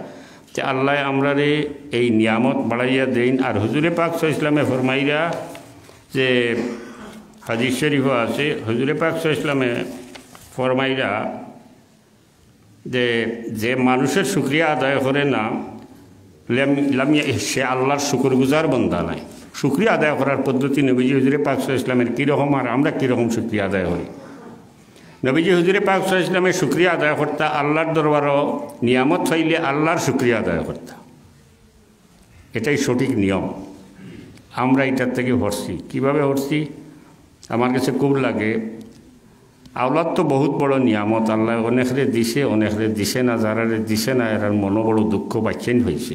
তে আল্লাহ আমরারে এই নিয়ামত বাড়াইয়া দেন আর হুজুরে পাক সাল্লাল্লাহু আলাইহি ওয়াসাল্লামে ফরমাইরা যে হাদিস শরীফ আছে হুজুরে পাক সাল্লাল্লাহু আলাইহি ওয়াসাল্লামে ফরমাইরা যে মানুষের শুকরিয়া আদায় করে না সে আল্লাহর শুকরগুজার বান্দা নাই শুকরিয়া আদায় করার পদ্ধতি নবীজি হুজুরে পাক সাল্লাল্লাহু আলাইহি ওয়াসাল্লামের কীরকম আর আমরা কীরকম শুকরিয়া আদায় করি নবীজি হুজুরে পাক সাল্লাল্লাহু আলাইহি ওয়াসাল্লামের শুকরিয়া আদায় করতা আল্লাহর দরবারও নিয়ামত পাইলে আল্লাহর শুকরিয়া আদায় করতা এটাই সঠিক নিয়ম আমরা এটার থেকে হরছি কীভাবে হরছি আমার কাছে খুব লাগে আওলাদ তো বহুত বড় নিয়ামত আল্লাহ অনেকরে দিছে না যারারে দিছে না এরার মনো বড় দুঃখ বাচ্চেন হয়েছে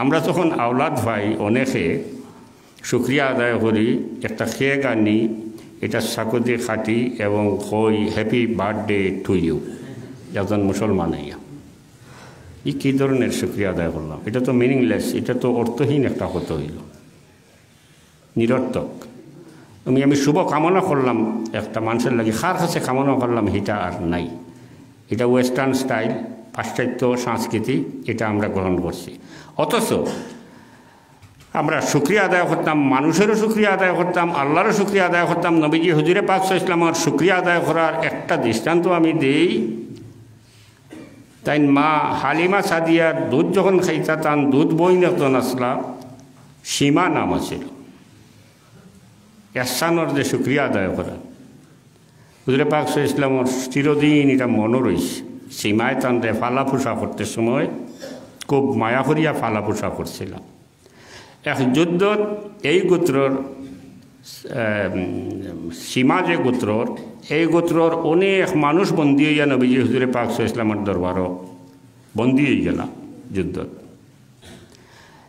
আমরা যখন আওলাদ ভাই অনেকে শুকরিয়া আদায় করি একটা কেক আনি এটা সাকুদি খাটি এবং কই হ্যাপি বার্থডে টু ইউ একজন মুসলমান এই কী ধরনের শুকরিয়া আদায় করলাম এটা তো মিনিংলেস এটা তো অর্থহীন একটা কথা হইল নিরর্থক আমি শুভ কামনা করলাম একটা মানুষের লাগে কার কাছে কামনা করলাম এটা আর নাই এটা ওয়েস্টার্ন স্টাইল পাশ্চাত্য সংস্কৃতি এটা আমরা গ্রহণ করছি অথচ আমরা শুকরিয়া আদায় করতাম মানুষেরও শুকরিয়া আদায় করতাম আল্লাহরও শুকরিয়া আদায় করতাম নবীজি হুজুরে পাক সাল্লাল্লাহু আলাইহি ওয়াসাল্লামের শুকরিয়া আদায় করার একটা দৃষ্টান্ত আমি দিই তাই মা হালিমা সাদিয়ার দুধ যখন খাইতা তান দুধ বই একজন আসলা সীমা নাম আছিল এহসানোর যে শুকরিয়া আদায় করা হুজুরে পাক সাল্লাল্লাহু আলাইহি ওয়াসাল্লামের চিরদিন এটা মনে রয়েছে সীমায় তানরে ফালা পোষা করতে সময় খুব মায়া করিয়া ফালা পোষা করছিলাম এক যুদ্ধত এই গোত্রর সীমা যে গোত্রর এই গোত্রর অনেক মানুষ বন্দী হইয়া নবীজি হুজুরে পাক সাল্লাল্লাহু আলাইহি ওয়াসাল্লামের দরবারও বন্দী হয়ে গেল যুদ্ধত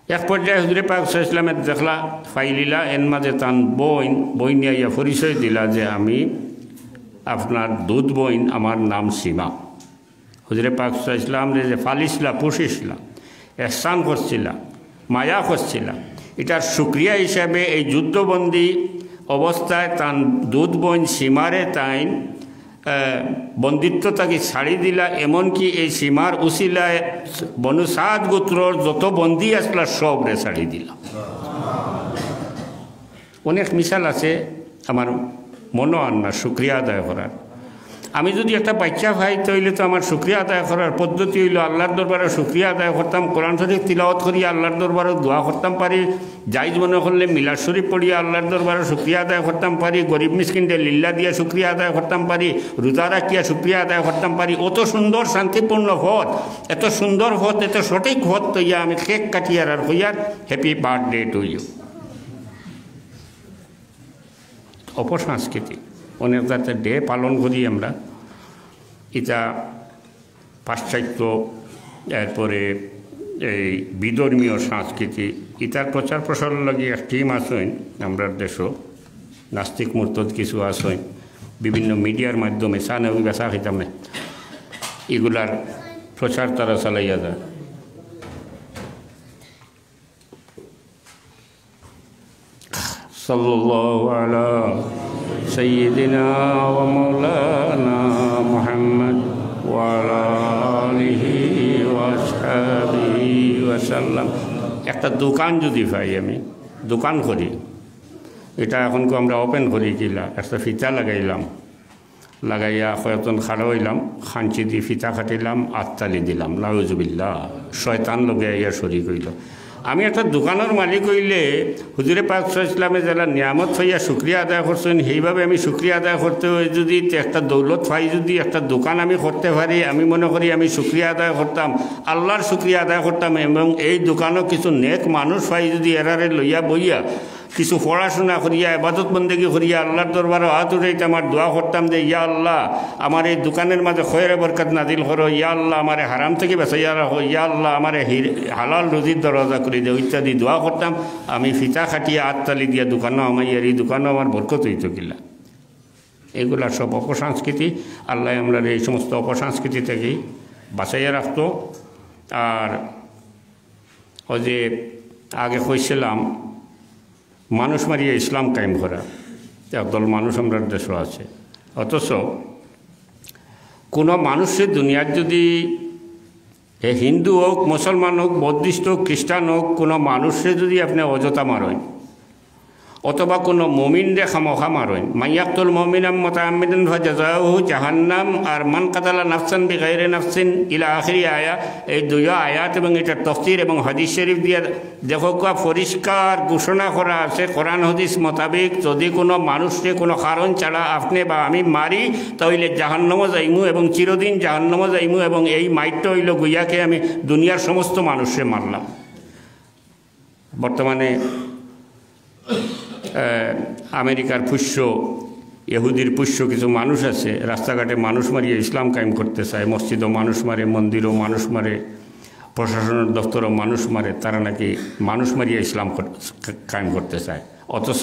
এক পর্যায়ে হুজুরে পাক সাল্লাল্লাহু আলাইহি ওয়াসাল্লামের দেখলা ফাইলিলা এর মাঝে তান বইন নিয়ে পরিচয় দিলা যে আমি আপনার দুধ বইন আমার নাম সীমা হুজুরে পাক সাল্লাল্লাহু আলাইহি ওয়াসাল্লাম যে ফালিসলা পুষিসলা এহসান করছিলা মায়া করছিলা এটার শুকরিয়া হিসাবে এই যুদ্ধবন্দী অবস্থায় তান দুধ বইন সীমারে তাইন বন্দিত্ব তাকে ছাড়ি দিলা এমনকি এই সীমার উসিলায় বনু সাদ গোত্রর যত বন্দী আসলা সবরে ছাড়ি দিলা অনেক মিশাল আছে আমার মনো আর না শুকরিয়া আদায় করার আমি যদি একটা বাচ্চা ভাই তৈলে তো আমার শুকরিয়া আদায় করার পদ্ধতি হইল আল্লাহর দরবারে শুকরিয়া আদায় করতাম কোরআন শরীফ তিলাওয়াত করিয়া আল্লাহর দরবারে দোয়া করতাম পারি জায়েজ মনে করলে মিলাদ শরীফ পড়িয়া আল্লাহর দরবারে শুকরিয়া আদায় করতাম পারি গরিব মিসকিনদের লিল্লা দিয়া শুকরিয়া আদায় করতাম পারি রোজা রাখিয়া শুকরিয়া আদায় করতাম পারি অত সুন্দর শান্তিপূর্ণ পথ এত সুন্দর পথ এত সঠিক পথ তৈয়া আমি কেক কাটিয়ার আর হইয়ার হ্যাপি বার্থডে টু ইউ অপসংস্কৃতি অনেক জাতের ডে পালন করি আমরা এটা পাশ্চাত্য এরপরে এই বিধর্মীয় সংস্কৃতি এটার প্রচার প্রসার লাগে এক টিম আসেন আমরা দেশও নাস্তিক মুরতদ কিছু আসেন বিভিন্ন মিডিয়ার মাধ্যমে সানবি বেচা খেতাম না এগুলার প্রচার তারা চালাইয়া যায় সাল্লাল্লাহু আলা সাইয়্যিদিনা ওয়া মাওলানা মুহাম্মদ ওয়া আলা আলিহি ওয়া আসহাবিহি ওয়া সাল্লাম একটা দোকান যদি পাই আমি দোকান করি এটা এখন আমরা ওপেন করি কিলা একটা ফিতা লাগাইলাম লাগাইয়া কয়েকজন খাড়া হইলাম, খাঞ্চি দিয়ে ফিতা কাটিলাম, আত্মালি দিলাম, নাউজুবিল্লাহ। শয়তান লগে ইয়া শরীক হইল। আমি একটা দোকানের মালিক হইলে হুজুরে পাক সাল্লাল্লাহু আলাইহি ওয়াসাল্লামে যারা নিয়ামত পাইয়া শুকরিয়া আদায় করছেন, সেইভাবে আমি শুকরিয়া আদায় করতে হয়। যদি একটা দৌলত পাই, যদি একটা দোকান আমি করতে পারি, আমি মনে করি আমি শুকরিয়া আদায় করতাম, আল্লাহর শুকরিয়া আদায় করতাম। এবং এই দোকানও কিছু নেক মানুষ পাই, যদি এরারে লইয়া বইয়া কিছু পড়াশোনা করিয়া ইবাদত বন্দেগী করিয়া আল্লাহর দরবারে হাত উঠাইতে আমার দোয়া করতাম যে ইয়া আল্লাহ আমার এই দোকানের মাঝে খয়রে বরকত নাজিল করো, ইয়া আল্লাহ আমার হারাম থেকে বাঁচাইয়া রাখো, ইয়া আল্লাহ আমার হালাল রুজির দরজা করে দেও ইত্যাদি দোয়া করতাম। আমি ফিতা খাটিয়া আত্মালি দিয়া দোকানও আমার এই দোকানও আমার বরকত হইত কিলা। এগুলা সব অপসংস্কৃতি। আল্লাহ আমরা এই সমস্ত অপসংস্কৃতি থেকেই বাঁচাইয়া রাখতো। আর ওই যে আগে কইছিলাম মানুষ মারিয়া ইসলাম কায়েম করা, একদল মানুষ আমরা দেশও আছে। অথচ কোনো মানুষের দুনিয়ার যদি হিন্দু হোক, মুসলমান হোক, বৌদ্ধিস্ট হোক, খ্রিস্টান হোক, কোনো মানুষের যদি আপনি অযথা মারেন অথবা কোনো মুমিনরে খামোখা মারেন, মাইয়াকতুল মুমিনাম মুতাআম্মিদান ফাজাযাউহু জাহান্নাম, আর মান কাতালা নাফসান বিগাইরি নাফসিন ইলা আখিরি আয়া। এই দুই আয়াত এবং এটার তাফসীর এবং হাদিস শরীফ দিয়ে দেখো পরিষ্কার ঘোষণা করা আছে কোরআন হাদিস মোতাবেক, যদি কোনো মানুষকে কোনো কারণ ছাড়া আপনি বা আমি মারি তাহলে জাহান্নামে যাইমু এবং চিরদিন জাহান্নামে যাইমু। এবং এই মাইটটা হইল গুইয়াকে আমি দুনিয়ার সমস্ত মানুষকে মারলাম। বর্তমানে আমেরিকার পুষ্য, ইহুদির পুষ্য কিছু মানুষ আছে, রাস্তাঘাটে মানুষ মারিয়ে ইসলাম কায়েম করতে চায়, মসজিদও মানুষ মারে, মন্দিরও মানুষ মারে, প্রশাসনের দপ্তরও মানুষ মারে। তারা নাকি মানুষ মারিয়ে ইসলাম কায়েম করতে চায়। অথচ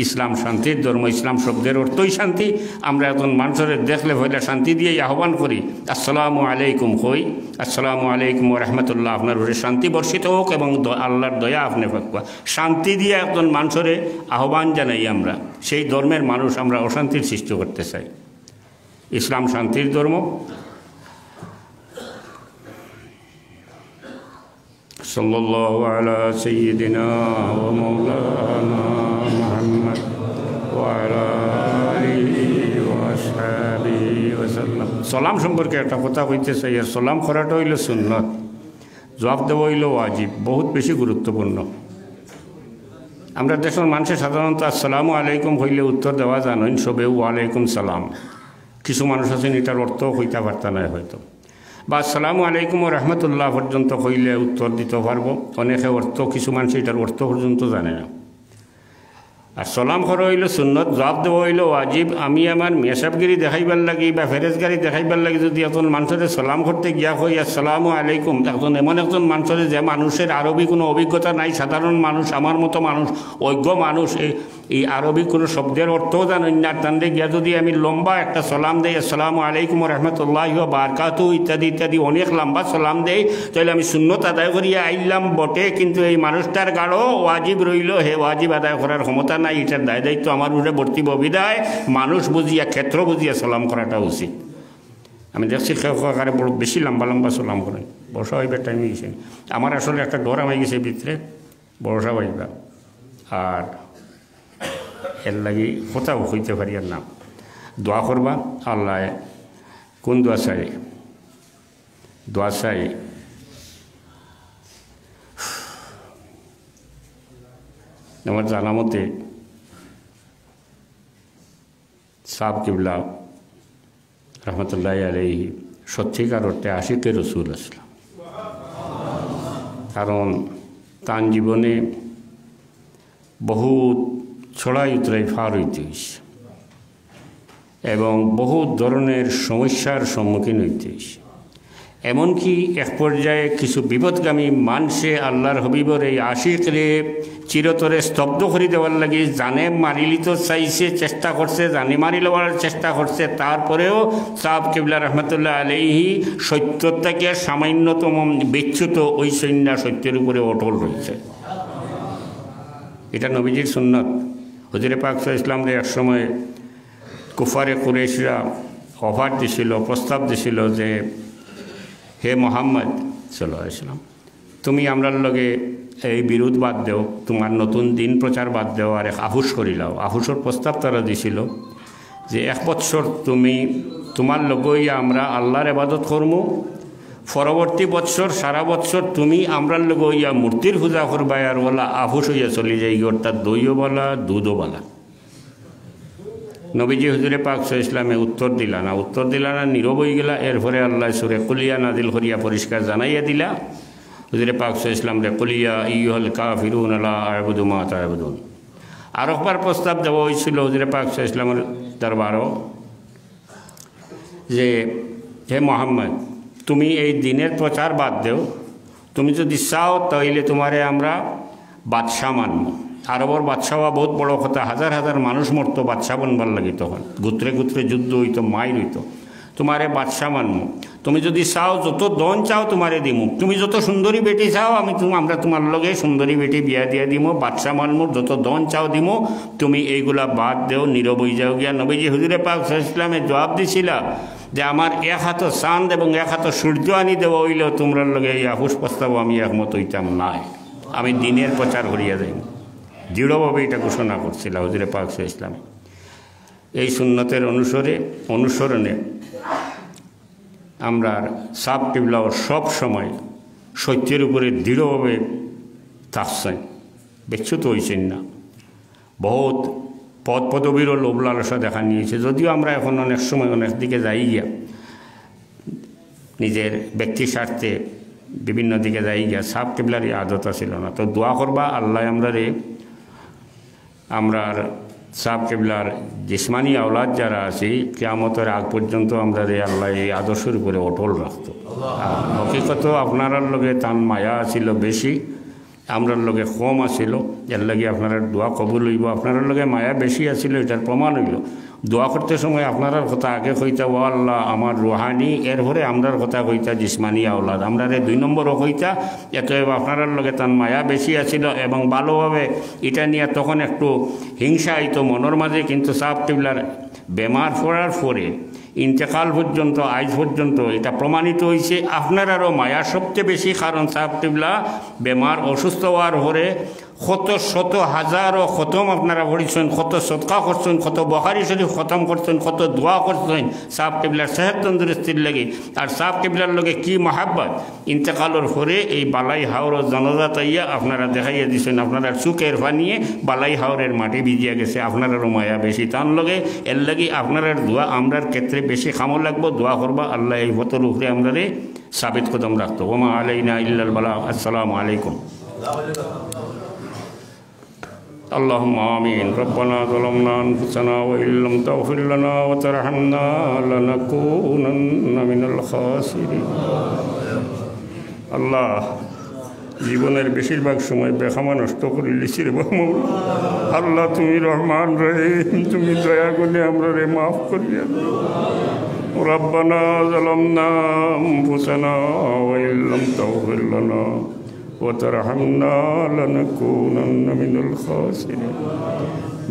ইসলাম শান্তির ধর্ম, ইসলাম শব্দের অর্থই শান্তি। আমরা এখন মানুষের দেখলে হইলে শান্তি দিয়ে আহ্বান করি, আসসালামু আলাইকুম হই, আসসালামু আলাইকুম রহমতুল্লাহ, আপনার উপরে শান্তি বর্ষিত হোক এবং আল্লাহর দয়া আপনি পাকুয়া। শান্তি দিয়ে একজন মানুষের আহ্বান জানাই আমরা। সেই ধর্মের মানুষ আমরা অশান্তির সৃষ্টি করতে চাই। ইসলাম শান্তির ধর্ম। সাল্লাল্লাহু আলা সাইয়্যিদিনা ওয়া মাওলানা মুহাম্মদ ওয়া আলা আলিহি ওয়া আসহাবিহি ওয়া সাল্লাম। সালাম সম্পর্কে একটা কথা কইতে চাই। সালাম করাটা হইল সুন্নত, জবাব দেওয়া হইল ওয়াজিব, বহুত বেশি গুরুত্বপূর্ণ। আমরা দেশের মানুষের সাধারণত আসসালামু আলাইকুম হইলে উত্তর দেওয়া জানেন সবে ওয়ালাইকুম সালাম। কিছু মানুষ আছেন এটার অর্থ হইতে পারত না হয়তো, বা আসসালামু আলাইকুম রহমতুল্লাহ পর্যন্ত হইলে উত্তর দিতে পারবো। অনেকে অর্থ, কিছু মানুষ এটার অর্থ পর্যন্ত জানে না। আর সালাম করা হইল সুন্নত, জবাব দেওয়া হইল ওয়াজিব। আমি আমার মেসাবগিরি দেখাইবার লাগি বা ফেরেজগারি দেখাইবার লাগি যদি এখন মানুষের সালাম করতে গিয়া হই আসসালামু আলাইকুম, এখন এমন একজন মানুষের যে মানুষের আরবি কোনো অভিজ্ঞতা নাই, সাধারণ মানুষ, আমার মতো মানুষ, অজ্ঞ মানুষ, এই আরবি কোনো শব্দের অর্থও জানেন না, তান্ডে গিয়া যদি আমি লম্বা একটা সালাম দেই আসসালামু আলাইকুম রহমতুল্লাহি ওয়া বারাকাতুহু ইত্যাদি ইত্যাদি অনেক লম্বা সালাম দেই, তাহলে আমি সুন্নত আদায় করিয়া আইলাম বটে, কিন্তু এই মানুষটার গাঢ় ওয়াজিব রইল, হে ওয়াজিব আদায় করার ক্ষমতা নাই, এটার দায় দায়িত্ব আমার উপরে বর্তিব। বিদায় মানুষ বুঝিয়া, ক্ষেত্র বুঝিয়া সালাম করাটা উচিত। আমি দেখছি আকারে বড় বেশি লম্বা লম্বা সালাম করেন, বর্ষা হইবার টাইমে গেছে। আমার আসলে একটা ডর আমি গেছে ভিতরে, বর্ষা হইবা, আর এর লাগি কোথাও হইতে পারি আর না। দোয়া করবা, আল্লাহ কোন দোয়া চাই? দোয়া চাই আমার জানা মতে সাব কিবলা রহমতুল্লাহ আলাইহি সত্যিকার অর্থে আশিকে রসুল আসলাম। কারণ তার জীবনে বহুত ছড়াই উতরাই ফার হইতে হয়েছে এবং বহু ধরনের সমস্যার সম্মুখীন হইতে হয়েছে। এমনকি এক পর্যায়ে কিছু বিপদগামী মানুষে আল্লাহর হবিবর এই আশিকরে চিরতরে স্তব্ধ করে দেওয়ার লাগে জানে মারিলিত চাইছে, চেষ্টা করছে, জানে মারি লওয়ার চেষ্টা করছে, তারপরেও সাহাব কিবলা রহমতুল্লাহ আলাইহি সত্যতাকে সামান্যতম বিচ্যুত ওই সৈন্য সত্যের উপরে অটল রয়েছে। এটা নবীজির সুন্নত। হুজুরে পাক সাল্লাল্লাহু আলাইহি ওয়াসাল্লাম এক সময় কুফারে কুরাইশরা অফার দিছিল, প্রস্তাব দিছিল যে হে মোহাম্মদ সাল্লাল্লাহু আলাইহি ওয়াসাল্লাম, তুমি আমরার লগে এই বিরোধ বাদ দেও, তোমার নতুন দিন প্রচার বাদ দেও, আর এক আহুস করিলাও। আহুসের প্রস্তাব তারা দিছিল যে 1 বৎসর তুমি তোমার লগইয়া আমরা আল্লাহর ইবাদত করমু, পরবর্তী বৎসর সারা বৎসর তুমি আমরার লগইয়া মূর্তির পূজা করবা, আর বলা আফুস হইয়া চলে যাই, অর্থাৎ দইও বলা দুধও বলা। নবীজি হুজুরে পাক ইসলামে উত্তর দিলা না, নীরব হয়ে গেলা। এরপরে আল্লাহ সুরে কুলিয়া নাজিল করিয়া পরিষ্কার জানাইয়া দিলা হুজুরে পাক ইসলাম রে, কুলিয়া ইয়ুহাল কাফিরুন লা আ'বুদু মা তা'বুদুন। আর একবার প্রস্তাব দেওয়া হয়েছিল হুজুরে পাক ইসলামের দরবারও, যে হে মোহাম্মদ, তুমি এই দিনের প্রচার বাদ দেও, তুমি যদি চাও তাইলে তোমারে আমরা বাদশাহ মানব। আরবর বাদশাহ হওয়া বহুত বড় কথা, হাজার হাজার মানুষ মরত বাদশাহ বনবার লাগি, তখন গুত্রে গুত্রে যুদ্ধ হইতো, মাইর হইতো। তোমারে বাদশাহ মানব, তুমি যদি চাও যত দন চাও তোমারে দিমু, তুমি যত সুন্দরী বেটি চাও আমরা তোমার লগে সুন্দরী বেটি বিয়া দিয়া দিমু, বাদশাহ মানমু, যত দন চাও দিমু, তুমি এইগুলা বাদ দেও, নীরব হয়ে যাও গিয়া। নবীজি হুজুরে পাক ইসলামে জবাব দিছিলা যে আমার 1 হাত চাঁদ এবং 1 হাত সূর্য আনি দেওয়া হইলেও তোমরা লগে এই আহুস প্রস্তাব আমি একমত হইতাম নাই, আমি দিনের প্রচার করিয়া যাই। দৃঢ়ভাবে এটা ঘোষণা করছিল হুজুরে পাক ইসলাম। এই সুন্নতের অনুসরণে আমরা সাব কিবলাও সব সময় সত্যের উপরে দৃঢ়ভাবে থাকছেন, বিচ্যুত হয়েছেন না। বহুত পদ পদবীরও লোভ লালসা দেখা নিয়েছে, যদিও আমরা এখন অনেক সময় অনেক দিকে যাই গিয়া, নিজের ব্যক্তি স্বার্থে বিভিন্ন দিকে যাই গিয়া। সাব কিবলার আদত ছিল না। তো দোয়া করবা আল্লাহ আমরার সাব কিবলার জিসমানি আওলাদ যারা আছি, কিয়ামতের আগ পর্যন্ত আমরা আল্লাহ এই আদর্শের উপরে অটল রাখত। আর হকিকত আপনার লগে তান মায়া আছিল বেশি, আমরার লগে কম আছিল, এর লাগে আপনার দোয়া কবুল হইব। আপনার লগে মায়া বেশি আছিল, এটার প্রমাণ হইল। দোয়া করতে সময় আপনার কথা আগে কইতা ও আল্লাহ আমার রুহানি, এরপরে আমরার কথা কইতা জিসমানি আওলাদ, আমরা 2 নম্বরও কইতা। এতএব আপনার লগে তার মায়া বেশি আছিল এবং ভালোভাবে এটা নিয়ে তখন একটু হিংসা হইতো মনের মাঝে। কিন্তু সাব কিবলার বেমার পড়ার পরে ইন্তেকাল পর্যন্ত আজ পর্যন্ত এটা প্রমাণিত হয়েছে আপনারারও মায়া সবচেয়ে বেশি। কারণ সাব কিবলা বেমার অসুস্থ হওয়ার পরে কত শত হাজারও খতম আপনারা পড়িছেন, কত সদকা করছেন, কত বুখারী শরীফ খতম করছেন, কত দোয়া করছেন সাব কিবলার সেহত তন্দুরস্তির লাগে। আর সাব কিবলার লগে কি মহাব্বত, ইন্তেকালের পরে এই বালাই হাওরের জনজাত আইয়া আপনারা দেখাইয়া দিচ্ছেন, আপনারা চুকের পানিয়ে বালাই হাওরের মাটি ভিজিয়া গেছে। আপনারারও মায়া বেশি তান লগে, এর লাগে আপনার দোয়া আমরার ক্ষেত্রে বেশি খামো লাগবো। দোয়া করবা আল্লাহ এই হতর উপরে আমরা সাবিত কদম রাখতো। ওমা আলাইনা ইল্লাল বালাগ। আসসালামু আলাইকুম। اللهم آمين. ربنا ظلمنا أنفسنا وإن لم تغفر لنا وترحمنا لنكونن من الخاسرين. আল্লাহ জীবনের বেশিরভাগ সময় বেখামা নষ্ট করে লিখছি রে বাবা। আল্লাহ তুমি রহমান রহিম, তুমি দয়া করে আমরা রে মাফ করিয়া দাও। রব্বানা যালামনা আনফুসানা ওয়া ইন লাম তাগফির লানা ওয়া তারহামনা লানাকুনান্না মিনাল খাসিরিন।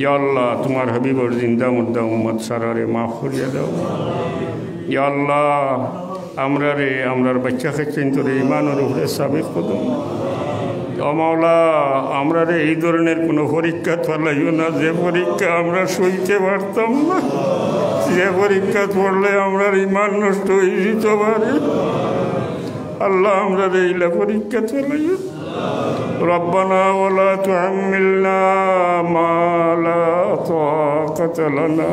ইয়া আল্লাহ তোমার হাবিবর জিন্দা মুর্দা উম্মত সারারে মাফ করিয়া দাও। ইয়া আল্লাহ আমরার বাচ্চা খাচ্ছেন তোর ইমানের উপরে সাবিত কদম। ও মাওলা আমরারে এই ধরনের কোনো পরীক্ষা ফেলাইও না, যে পরীক্ষা আমরা সইতে পারতাম না, যে পরীক্ষা পড়লে আমরার ইমান নষ্ট হয়ে যেত পারে। আল্লাহ আমরারে এইলা পরীক্ষা ফেলাইও। রব্বানা ওয়ালা তুহাম্মিলনা মা লা তাকাতা লানা।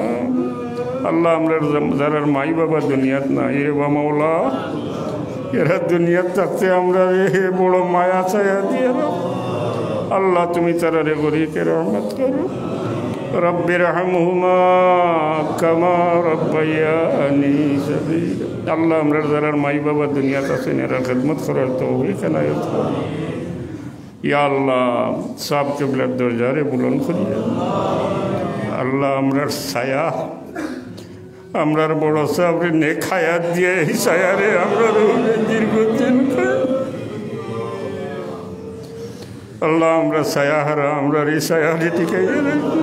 আল্লাহ আমরা যারা মাই বাবা দুনিয়াত নাই রে বা মাওলা, এরা দুনিয়াত থাকতে আমরা রে বড় মায়া ছায়া দিয়ে আল্লাহ তুমি তারা রে গরিকে রহমত করো। রব্বির হামহুমা কামা রব্বায়ানি সগীরা। আল্লাহ আমরা যারা মাই বাবা দুনিয়াত আছেন এরা খেদমত করার তৌফিক এনায়েত করো। ইয়া আল্লাহ সাব কিবলার দরজারে বুলন্দ করিয়া আল্লাহ আমরার ছায়া, আমরার বড় সাবরে নেক হায়াত দিয়ে এই ছায়ারে আমরা দীর্ঘদিন আল্লাহ আমরা ছায়া হারা, আমরার এই ছায়ারে টিকাইয়া রাখবো।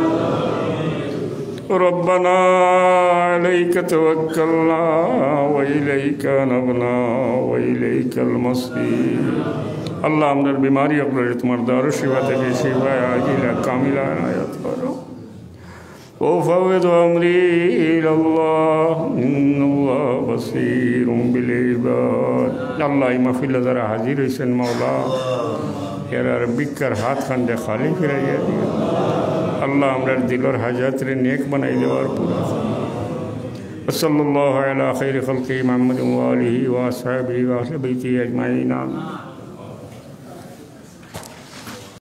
রব্বানা আলাইকা তাওয়াক্কালনা ওয়া ইলাইকা আনাবনা ওয়া ইলাইকাল মাসির। আল্লাহ আমরার বিমারি আপনার তোমার দারুশ শিফা থেকে শিফা আজিলা কামিলা আয়াত করো। وأفوض أمري إلى الله إن الله بصير بالعباد الله محفل ذرا حاضر حسن مولا يا ربي کر ہاتھ خندے خالی پھرایا دیا اللہ ہمارا دل اور حاجات رے نیک بنائی دے اور پورا وصلی اللہ علی خیر خلق محمد و آلہ و اصحابہ و اہل بیتہ اجمعین